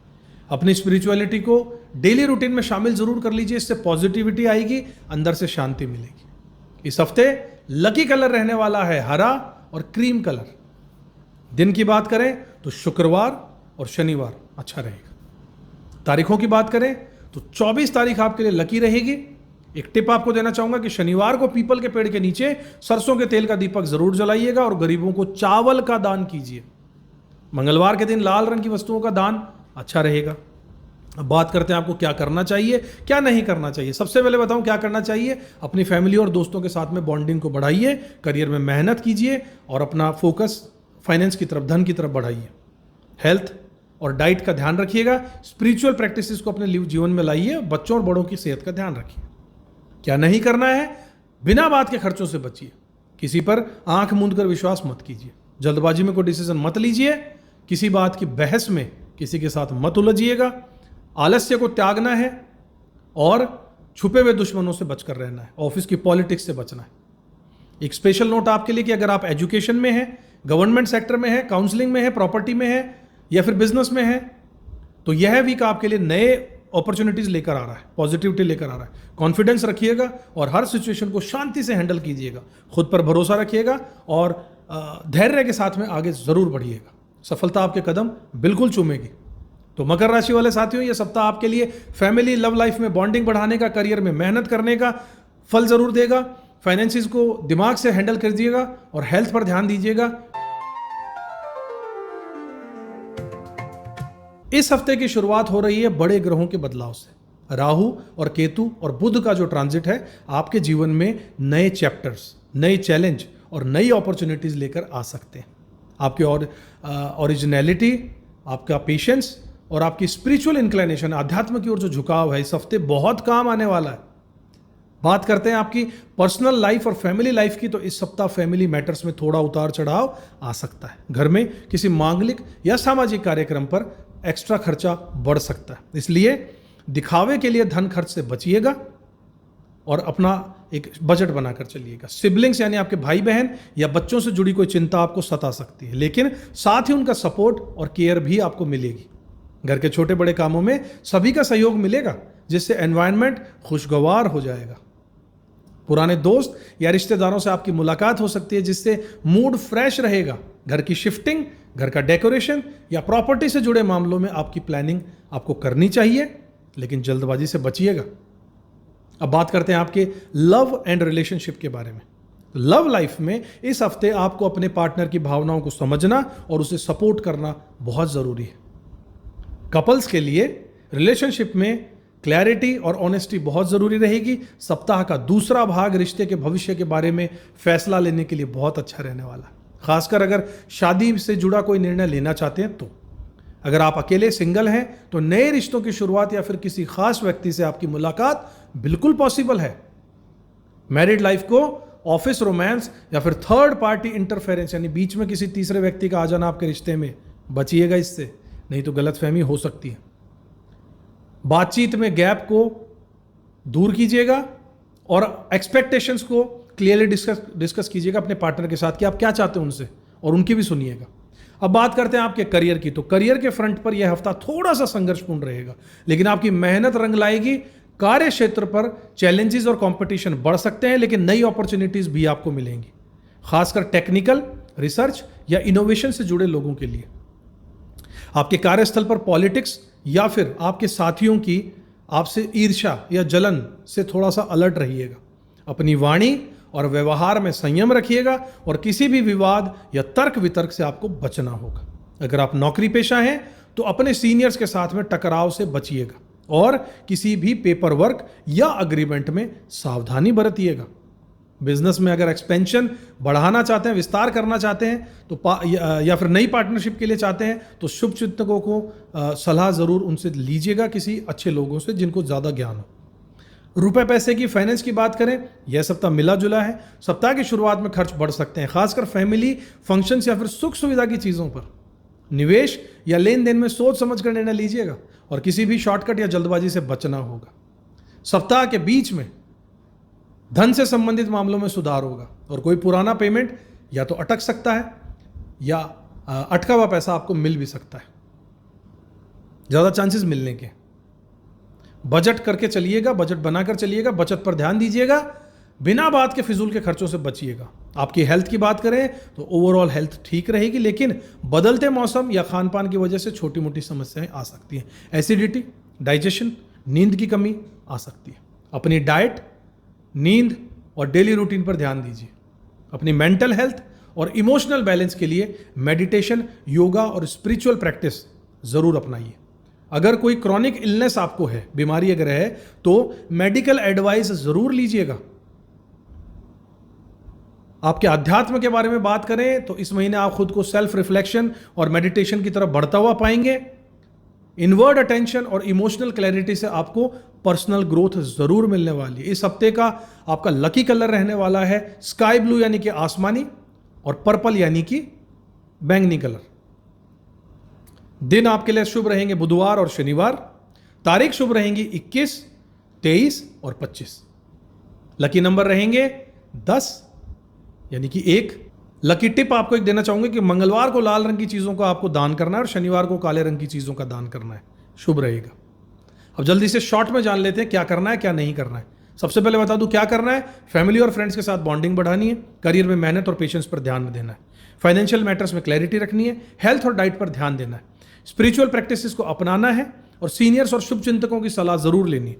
अपनी स्पिरिचुअलिटी को डेली रूटीन में शामिल जरूर कर लीजिए, इससे पॉजिटिविटी आएगी, अंदर से शांति मिलेगी। इस हफ्ते लकी कलर रहने वाला है हरा और क्रीम कलर। दिन की बात करें तो शुक्रवार और शनिवार अच्छा रहेगा। तारीखों की बात करें तो 24 तारीख आपके लिए लकी रहेगी। एक टिप आपको देना चाहूंगा कि शनिवार को पीपल के पेड़ के नीचे सरसों के तेल का दीपक जरूर जलाइएगा और गरीबों को चावल का दान कीजिए। मंगलवार के दिन लाल रंग की वस्तुओं का दान अच्छा रहेगा। अब बात करते हैं आपको क्या करना चाहिए, क्या नहीं करना चाहिए। सबसे पहले बताऊं क्या करना चाहिए। अपनी फैमिली और दोस्तों के साथ में बॉन्डिंग को बढ़ाइए, करियर में मेहनत कीजिए और अपना फोकस फाइनेंस की तरफ, धन की तरफ बढ़ाइए। हेल्थ और डाइट का ध्यान रखिएगा। स्पिरिचुअल प्रैक्टिसेस को अपने जीवन में लाइए। बच्चों और बड़ों की सेहत का ध्यान रखिए। क्या नहीं करना है, बिना बात के खर्चों से बचिए। किसी पर आंख मूंद कर विश्वास मत कीजिए। जल्दबाजी में कोई डिसीजन मत लीजिए। किसी बात की बहस में किसी के साथ मत उलझिएगा। आलस्य को त्यागना है और छुपे हुए दुश्मनों से बचकर रहना है। ऑफिस की पॉलिटिक्स से बचना है। एक स्पेशल नोट आपके लिए कि अगर आप एजुकेशन में हैं, गवर्नमेंट सेक्टर में है, काउंसलिंग में है, प्रॉपर्टी में है या फिर बिजनेस में है, तो यह वीक आपके लिए नए अपॉर्चुनिटीज लेकर आ रहा है, पॉजिटिविटी लेकर आ रहा है। कॉन्फिडेंस रखिएगा और हर सिचुएशन को शांति से हैंडल कीजिएगा। खुद पर भरोसा रखिएगा और धैर्य के साथ में आगे जरूर बढ़िएगा। सफलता आपके कदम बिल्कुल चूमेगी। तो मकर राशि वाले साथियों, ये सप्ताह आपके लिए फैमिली, लव लाइफ में बॉन्डिंग बढ़ाने का, करियर में मेहनत करने का फल जरूर देगा। फाइनेंसिस को दिमाग से हैंडल कर दीजिएगा और हेल्थ पर ध्यान दीजिएगा। इस हफ्ते की शुरुआत हो रही है बड़े ग्रहों के बदलाव से। राहु और केतु और बुध का जो ट्रांजिट है आपके जीवन में नए चैप्टर्स, नए चैलेंज और नई अपॉर्चुनिटीज लेकर आ सकते हैं। आपकी ओरिजिनलिटी, आपका पेशेंस और आपकी स्पिरिचुअल इंक्लिनेशन, आध्यात्म की ओर जो झुकाव है, इस हफ्ते बहुत काम आने वाला है। बात करते हैं आपकी पर्सनल लाइफ और फैमिली लाइफ की, तो इस सप्ताह फैमिली मैटर्स में थोड़ा उतार चढ़ाव आ सकता है। घर में किसी मांगलिक या सामाजिक कार्यक्रम पर एक्स्ट्रा खर्चा बढ़ सकता है, इसलिए दिखावे के लिए धन खर्च से बचिएगा और अपना एक बजट बनाकर चलिएगा। सिबलिंग्स यानी आपके भाई बहन या बच्चों से जुड़ी कोई चिंता आपको सता सकती है, लेकिन साथ ही उनका सपोर्ट और केयर भी आपको मिलेगी। घर के छोटे बड़े कामों में सभी का सहयोग मिलेगा, जिससे एनवायरनमेंट खुशगवार हो जाएगा। पुराने दोस्त या रिश्तेदारों से आपकी मुलाकात हो सकती है, जिससे मूड फ्रेश रहेगा। घर की शिफ्टिंग, घर का डेकोरेशन या प्रॉपर्टी से जुड़े मामलों में आपकी प्लानिंग आपको करनी चाहिए, लेकिन जल्दबाजी से बचिएगा। अब बात करते हैं आपके लव एंड रिलेशनशिप के बारे में। लव लाइफ में इस हफ्ते आपको अपने पार्टनर की भावनाओं को समझना और उसे सपोर्ट करना बहुत जरूरी है। कपल्स के लिए रिलेशनशिप में क्लैरिटी और ऑनेस्टी बहुत जरूरी रहेगी। सप्ताह का दूसरा भाग रिश्ते के भविष्य के बारे में फैसला लेने के लिए बहुत अच्छा रहने वाला है, खासकर अगर शादी से जुड़ा कोई निर्णय लेना चाहते हैं तो। अगर आप अकेले सिंगल हैं तो नए रिश्तों की शुरुआत या फिर किसी खास व्यक्ति से आपकी मुलाकात बिल्कुल पॉसिबल है। मैरिड लाइफ को ऑफिस रोमांस या फिर थर्ड पार्टी इंटरफेरेंस यानी बीच में किसी तीसरे व्यक्ति का आ जाना आपके रिश्ते में, बचिएगा इससे, नहीं तो गलतफहमी हो सकती है। बातचीत में गैप को दूर कीजिएगा और एक्सपेक्टेशंस को क्लियरली डिस्कस कीजिएगा अपने पार्टनर के साथ कि आप क्या चाहते हैं उनसे, और उनकी भी सुनिएगा। अब बात करते हैं आपके करियर की, तो करियर के फ्रंट पर यह हफ्ता थोड़ा सा संघर्षपूर्ण रहेगा, लेकिन आपकी मेहनत रंग लाएगी। कार्य क्षेत्र पर चैलेंजेस और कंपटीशन बढ़ सकते हैं, लेकिन नई अपॉर्चुनिटीज भी आपको मिलेंगी, खासकर टेक्निकल, रिसर्च या इनोवेशन से जुड़े लोगों के लिए। आपके कार्यस्थल पर पॉलिटिक्स या फिर आपके साथियों की आपसे ईर्ष्या या जलन से थोड़ा सा अलर्ट रहिएगा। अपनी वाणी और व्यवहार में संयम रखिएगा और किसी भी विवाद या तर्क वितर्क से आपको बचना होगा। अगर आप नौकरी पेशा हैं तो अपने सीनियर्स के साथ में टकराव से बचिएगा और किसी भी पेपर वर्क या अग्रीमेंट में सावधानी बरतिएगा। बिजनेस में अगर एक्सपेंशन बढ़ाना चाहते हैं, विस्तार करना चाहते हैं तो या फिर नई पार्टनरशिप के लिए चाहते हैं तो शुभ चिंतकों को सलाह जरूर उनसे लीजिएगा, किसी अच्छे लोगों से जिनको ज़्यादा ज्ञान हो। रुपए पैसे की फाइनेंस की बात करें, यह सप्ताह मिला जुला है। सप्ताह की शुरुआत में खर्च बढ़ सकते हैं, खासकर फैमिली फंक्शंस या फिर सुख सुविधा की चीज़ों पर। निवेश या लेन देन में सोच समझ कर निर्णय लीजिएगा और किसी भी शॉर्टकट या जल्दबाजी से बचना होगा। सप्ताह के बीच में धन से संबंधित मामलों में सुधार होगा और कोई पुराना पेमेंट या तो अटक सकता है या अटका हुआ पैसा आपको मिल भी सकता है, ज़्यादा चांसेस मिलने के। बजट करके चलिएगा, बजट बनाकर चलिएगा, बचत पर ध्यान दीजिएगा, बिना बात के फिजूल के खर्चों से बचिएगा। आपकी हेल्थ की बात करें तो ओवरऑल हेल्थ ठीक रहेगी, लेकिन बदलते मौसम या खान पान की वजह से छोटी मोटी समस्याएं आ सकती हैं। एसिडिटी, डाइजेशन, नींद की कमी आ सकती है। अपनी डाइट, नींद और डेली रूटीन पर ध्यान दीजिए। अपनी मेंटल हेल्थ और इमोशनल बैलेंस के लिए मेडिटेशन, योगा और स्पिरिचुअल प्रैक्टिस ज़रूर अपनाइए। अगर कोई क्रॉनिक इलनेस आपको है, बीमारी अगर है, तो मेडिकल एडवाइस ज़रूर लीजिएगा। आपके अध्यात्म के बारे में बात करें तो इस महीने आप खुद को सेल्फ रिफ्लेक्शन और मेडिटेशन की तरफ बढ़ता हुआ पाएंगे। इनवर्ड अटेंशन और इमोशनल क्लैरिटी से आपको पर्सनल ग्रोथ जरूर मिलने वाली है। इस हफ्ते का आपका लकी कलर रहने वाला है स्काई ब्लू यानी कि आसमानी, और पर्पल यानी कि बैंगनी कलर। दिन आपके लिए शुभ रहेंगे बुधवार और शनिवार। तारीख शुभ रहेंगी 21, 23 और 25। लकी नंबर रहेंगे 10 यानी कि 1। लकी टिप आपको एक देना चाहूंगा कि मंगलवार को लाल रंग की चीजों का आपको दान करना है और शनिवार को काले रंग की चीजों का दान करना है, शुभ रहेगा। अब जल्दी से शॉर्ट में जान लेते हैं क्या करना है क्या नहीं करना है। सबसे पहले बता दूं क्या करना है। फैमिली और फ्रेंड्स के साथ बॉन्डिंग बढ़ानी है, करियर में मेहनत और पेशेंस पर ध्यान देना है, फाइनेंशियल मैटर्स में क्लैरिटी रखनी है, हेल्थ और डाइट पर ध्यान देना है, स्पिरिचुअल प्रैक्टिसेस को अपनाना है और सीनियर्स और शुभ चिंतकों की सलाह जरूर लेनी है।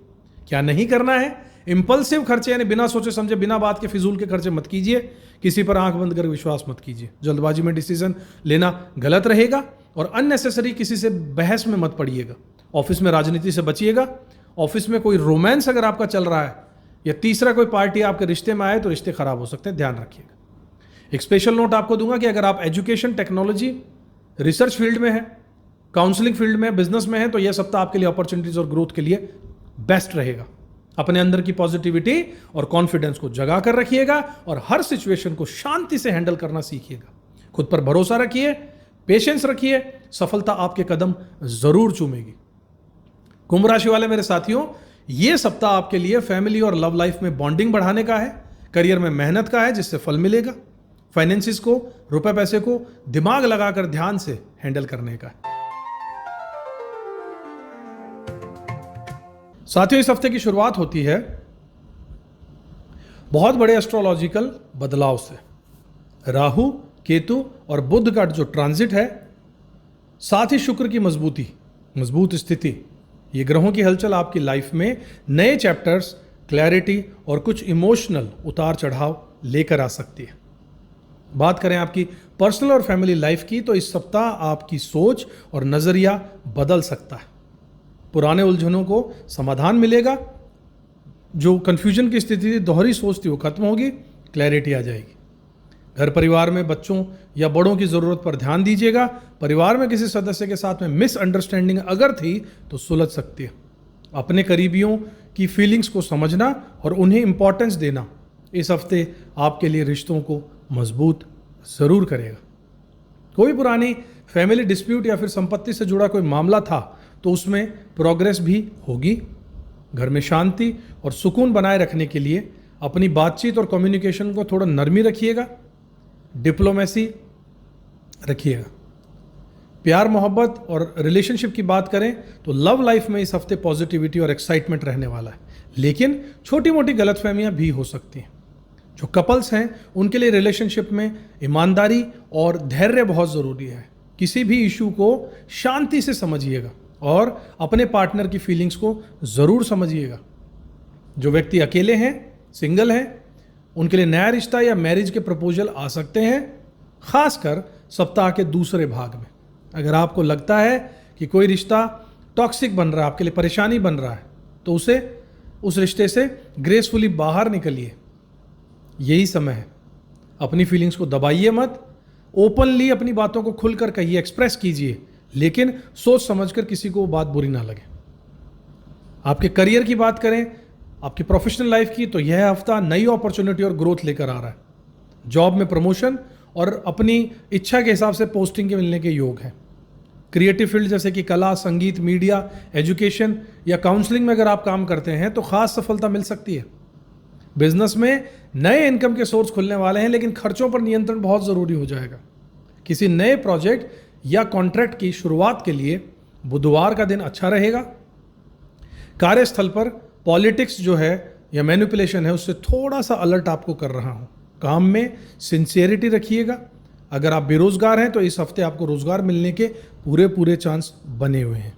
क्या नहीं करना है? इंपल्सिव खर्चे यानी बिना सोचे समझे, बिना बात के फिजूल के खर्चे मत कीजिए। किसी पर आंख बंद कर विश्वास मत कीजिए। जल्दबाजी में डिसीजन लेना गलत रहेगा और अननेसेसरी किसी से बहस में मत पड़िएगा। ऑफिस में राजनीति से बचिएगा। ऑफिस में कोई रोमांस अगर आपका चल रहा है या तीसरा कोई पार्टी आपके रिश्ते में आए तो रिश्ते खराब हो सकते हैं, ध्यान रखिएगा। एक स्पेशल नोट आपको दूंगा कि अगर आप एजुकेशन, टेक्नोलॉजी, रिसर्च फील्ड में है, काउंसलिंग फील्ड में, बिजनेस में है, तो यह सप्ताह आपके लिए अपॉर्चुनिटीज और ग्रोथ के लिए बेस्ट रहेगा। अपने अंदर की पॉजिटिविटी और कॉन्फिडेंस को जगा कर रखिएगा और हर सिचुएशन को शांति से हैंडल करना सीखिएगा। खुद पर भरोसा रखिए, पेशेंस रखिए, सफलता आपके कदम जरूर चूमेगी। कुंभ राशि वाले मेरे साथियों, यह सप्ताह आपके लिए फैमिली और लव लाइफ में बॉन्डिंग बढ़ाने का है, करियर में मेहनत का है जिससे फल मिलेगा, फाइनेंसिस को, रुपए पैसे को दिमाग लगाकर ध्यान से हैंडल करने का है। साथियों, इस हफ्ते की शुरुआत होती है बहुत बड़े एस्ट्रोलॉजिकल बदलाव से। राहु, केतु और बुध का जो ट्रांजिट है, साथ ही शुक्र की मजबूत स्थिति, ये ग्रहों की हलचल आपकी लाइफ में नए चैप्टर्स, क्लैरिटी और कुछ इमोशनल उतार चढ़ाव लेकर आ सकती है। बात करें आपकी पर्सनल और फैमिली लाइफ की, तो इस सप्ताह आपकी सोच और नजरिया बदल सकता है। पुराने उलझनों को समाधान मिलेगा। जो कंफ्यूजन की स्थिति थी, दोहरी सोच थी, वो खत्म होगी, क्लैरिटी आ जाएगी। घर परिवार में बच्चों या बड़ों की जरूरत पर ध्यान दीजिएगा। परिवार में किसी सदस्य के साथ में मिसअंडरस्टैंडिंग अगर थी तो सुलझ सकती है। अपने करीबियों की फीलिंग्स को समझना और उन्हें इंपॉर्टेंस देना इस हफ्ते आपके लिए रिश्तों को मजबूत जरूर करेगा। कोई पुरानी फैमिली डिस्प्यूट या फिर संपत्ति से जुड़ा कोई मामला था तो उसमें प्रोग्रेस भी होगी। घर में शांति और सुकून बनाए रखने के लिए अपनी बातचीत और कम्युनिकेशन को थोड़ा नरमी रखिएगा, डिप्लोमेसी रखिएगा। प्यार, मोहब्बत और रिलेशनशिप की बात करें तो लव लाइफ में इस हफ्ते पॉजिटिविटी और एक्साइटमेंट रहने वाला है, लेकिन छोटी मोटी गलतफहमियां भी हो सकती हैं। जो कपल्स हैं उनके लिए रिलेशनशिप में ईमानदारी और धैर्य बहुत ज़रूरी है। किसी भी इशू को शांति से समझिएगा और अपने पार्टनर की फीलिंग्स को ज़रूर समझिएगा। जो व्यक्ति अकेले हैं, सिंगल हैं, उनके लिए नया रिश्ता या मैरिज के प्रपोजल आ सकते हैं, खासकर सप्ताह के दूसरे भाग में। अगर आपको लगता है कि कोई रिश्ता टॉक्सिक बन रहा है, आपके लिए परेशानी बन रहा है, तो उस रिश्ते से ग्रेसफुली बाहर निकलिए। यही समय है। अपनी फीलिंग्स को दबाइए मत, ओपनली अपनी बातों को खुलकर कहिए, एक्सप्रेस कीजिए, लेकिन सोच समझकर किसी को बात बुरी ना लगे। आपके करियर की बात करें, आपकी प्रोफेशनल लाइफ की, तो यह हफ्ता नई अपॉर्चुनिटी और ग्रोथ लेकर आ रहा है। जॉब में प्रमोशन और अपनी इच्छा के हिसाब से पोस्टिंग के मिलने के योग हैं। क्रिएटिव फील्ड जैसे कि कला, संगीत, मीडिया, एजुकेशन या काउंसलिंग में अगर आप काम करते हैं तो खास सफलता मिल सकती है। बिजनेस में नए इनकम के सोर्स खुलने वाले हैं, लेकिन खर्चों पर नियंत्रण बहुत ज़रूरी हो जाएगा। किसी नए प्रोजेक्ट या कॉन्ट्रैक्ट की शुरुआत के लिए बुधवार का दिन अच्छा रहेगा। कार्यस्थल पर पॉलिटिक्स जो है या मैनिपुलेशन है, उससे थोड़ा सा अलर्ट आपको कर रहा हूँ। काम में सिंसियरिटी रखिएगा। अगर आप बेरोजगार हैं तो इस हफ्ते आपको रोजगार मिलने के पूरे चांस बने हुए हैं।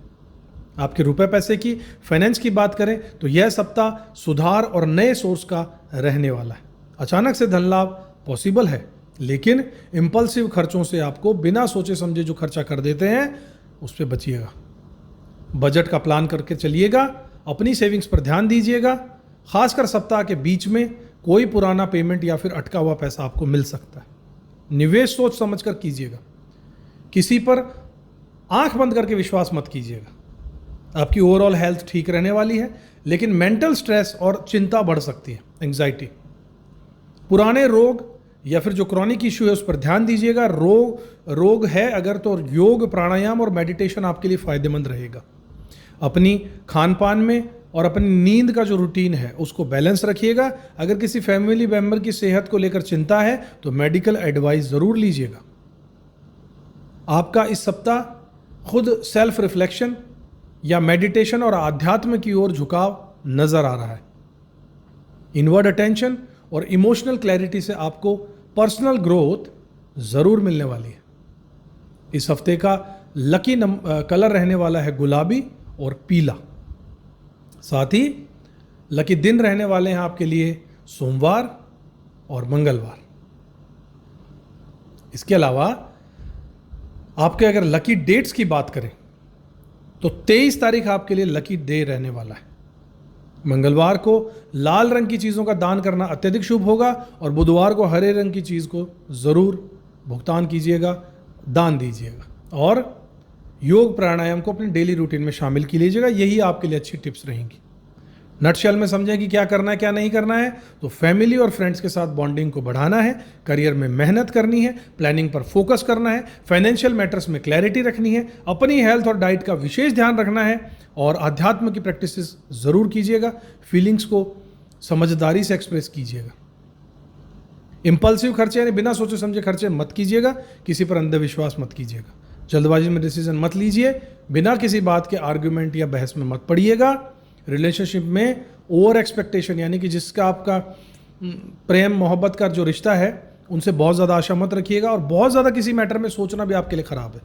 आपके रुपए पैसे की, फाइनेंस की बात करें तो यह सप्ताह सुधार और नए सोर्स का रहने वाला है। अचानक से धन लाभ पॉसिबल है, लेकिन इंपल्सिव खर्चों से आपको बिना सोचे समझे जो खर्चा कर देते हैं उस पर बचिएगा। बजट का प्लान करके चलिएगा। अपनी सेविंग्स पर ध्यान दीजिएगा। खासकर सप्ताह के बीच में कोई पुराना पेमेंट या फिर अटका हुआ पैसा आपको मिल सकता है। निवेश सोच समझकर कीजिएगा। किसी पर आंख बंद करके विश्वास मत कीजिएगा। आपकी ओवरऑल हेल्थ ठीक रहने वाली है, लेकिन मेंटल स्ट्रेस और चिंता बढ़ सकती है, एंग्जाइटी। पुराने रोग या फिर जो क्रॉनिक इश्यू है उस पर ध्यान दीजिएगा। रोग है अगर तो योग, प्राणायाम और मेडिटेशन आपके लिए फायदेमंद रहेगा। अपनी खान पान में और अपनी नींद का जो रूटीन है उसको बैलेंस रखिएगा। अगर किसी फैमिली मेंबर की सेहत को लेकर चिंता है तो मेडिकल एडवाइस ज़रूर लीजिएगा। आपका इस सप्ताह खुद सेल्फ रिफ्लेक्शन या मेडिटेशन और आध्यात्म की ओर झुकाव नजर आ रहा है। इनवर्ड अटेंशन और इमोशनल क्लैरिटी से आपको पर्सनल ग्रोथ ज़रूर मिलने वाली है। इस हफ्ते का लकी कलर रहने वाला है गुलाबी और पीला। साथ ही लकी दिन रहने वाले हैं आपके लिए सोमवार और मंगलवार। इसके अलावा आपके अगर लकी डेट्स की बात करें तो 23 तारीख आपके लिए लकी डे रहने वाला है। मंगलवार को लाल रंग की चीज़ों का दान करना अत्यधिक शुभ होगा और बुधवार को हरे रंग की चीज़ को ज़रूर भुगतान कीजिएगा, दान दीजिएगा और योग प्राणायाम को अपनी डेली रूटीन में शामिल कीजिएगा। यही आपके लिए अच्छी टिप्स रहेंगी। नटशेल में समझें कि क्या करना है क्या नहीं करना है, तो फैमिली और फ्रेंड्स के साथ बॉन्डिंग को बढ़ाना है, करियर में मेहनत करनी है, प्लानिंग पर फोकस करना है, फाइनेंशियल मैटर्स में क्लैरिटी रखनी है, अपनी हेल्थ और डाइट का विशेष ध्यान रखना है और अध्यात्म की प्रैक्टिसेस ज़रूर कीजिएगा। फीलिंग्स को समझदारी से एक्सप्रेस कीजिएगा। इंपल्सिव खर्चे यानी बिना सोचे समझे खर्चे मत कीजिएगा, किसी पर अंधविश्वास मत कीजिएगा, जल्दबाजी में डिसीजन मत लीजिए, बिना किसी बात के आर्ग्यूमेंट या बहस में मत पड़िएगा। रिलेशनशिप में ओवर एक्सपेक्टेशन यानी कि जिसका आपका प्रेम मोहब्बत का जो रिश्ता है उनसे बहुत ज़्यादा आशा मत रखिएगा और बहुत ज़्यादा किसी मैटर में सोचना भी आपके लिए ख़राब है।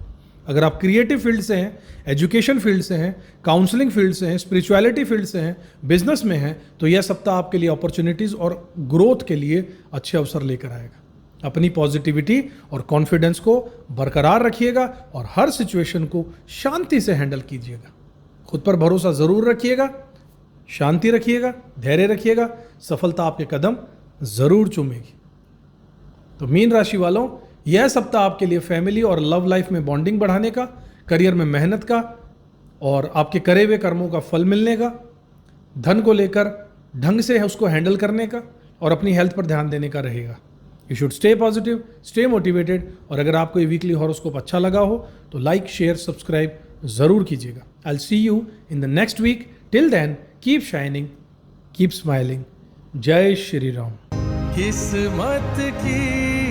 अगर आप क्रिएटिव फील्ड से हैं, एजुकेशन फील्ड से हैं, काउंसलिंग फील्ड से हैं, स्पिरिचुअलिटी फील्ड से हैं, बिजनेस में हैं, तो यह सप्ताह आपके लिए अपॉर्चुनिटीज़ और ग्रोथ के लिए अच्छे अवसर लेकर आएगा। अपनी पॉजिटिविटी और कॉन्फिडेंस को बरकरार रखिएगा और हर सिचुएशन को शांति से हैंडल कीजिएगा। खुद पर भरोसा ज़रूर रखिएगा, शांति रखिएगा, धैर्य रखिएगा, सफलता आपके कदम ज़रूर चूमेगी। तो मीन राशि वालों, यह सप्ताह आपके लिए फैमिली और लव लाइफ में बॉन्डिंग बढ़ाने का, करियर में मेहनत का और आपके करे हुए कर्मों का फल मिलने का, धन को लेकर ढंग से उसको हैंडल करने का और अपनी हेल्थ पर ध्यान देने का रहेगा। You should stay positive, stay motivated और अगर आपको ये वीकली हॉरोस्कोप अच्छा लगा हो तो लाइक, शेयर, सब्सक्राइब ज़रूर कीजिएगा। I will see you in the next week. Till then keep shining, keep smiling. जय श्री राम। किस्मत की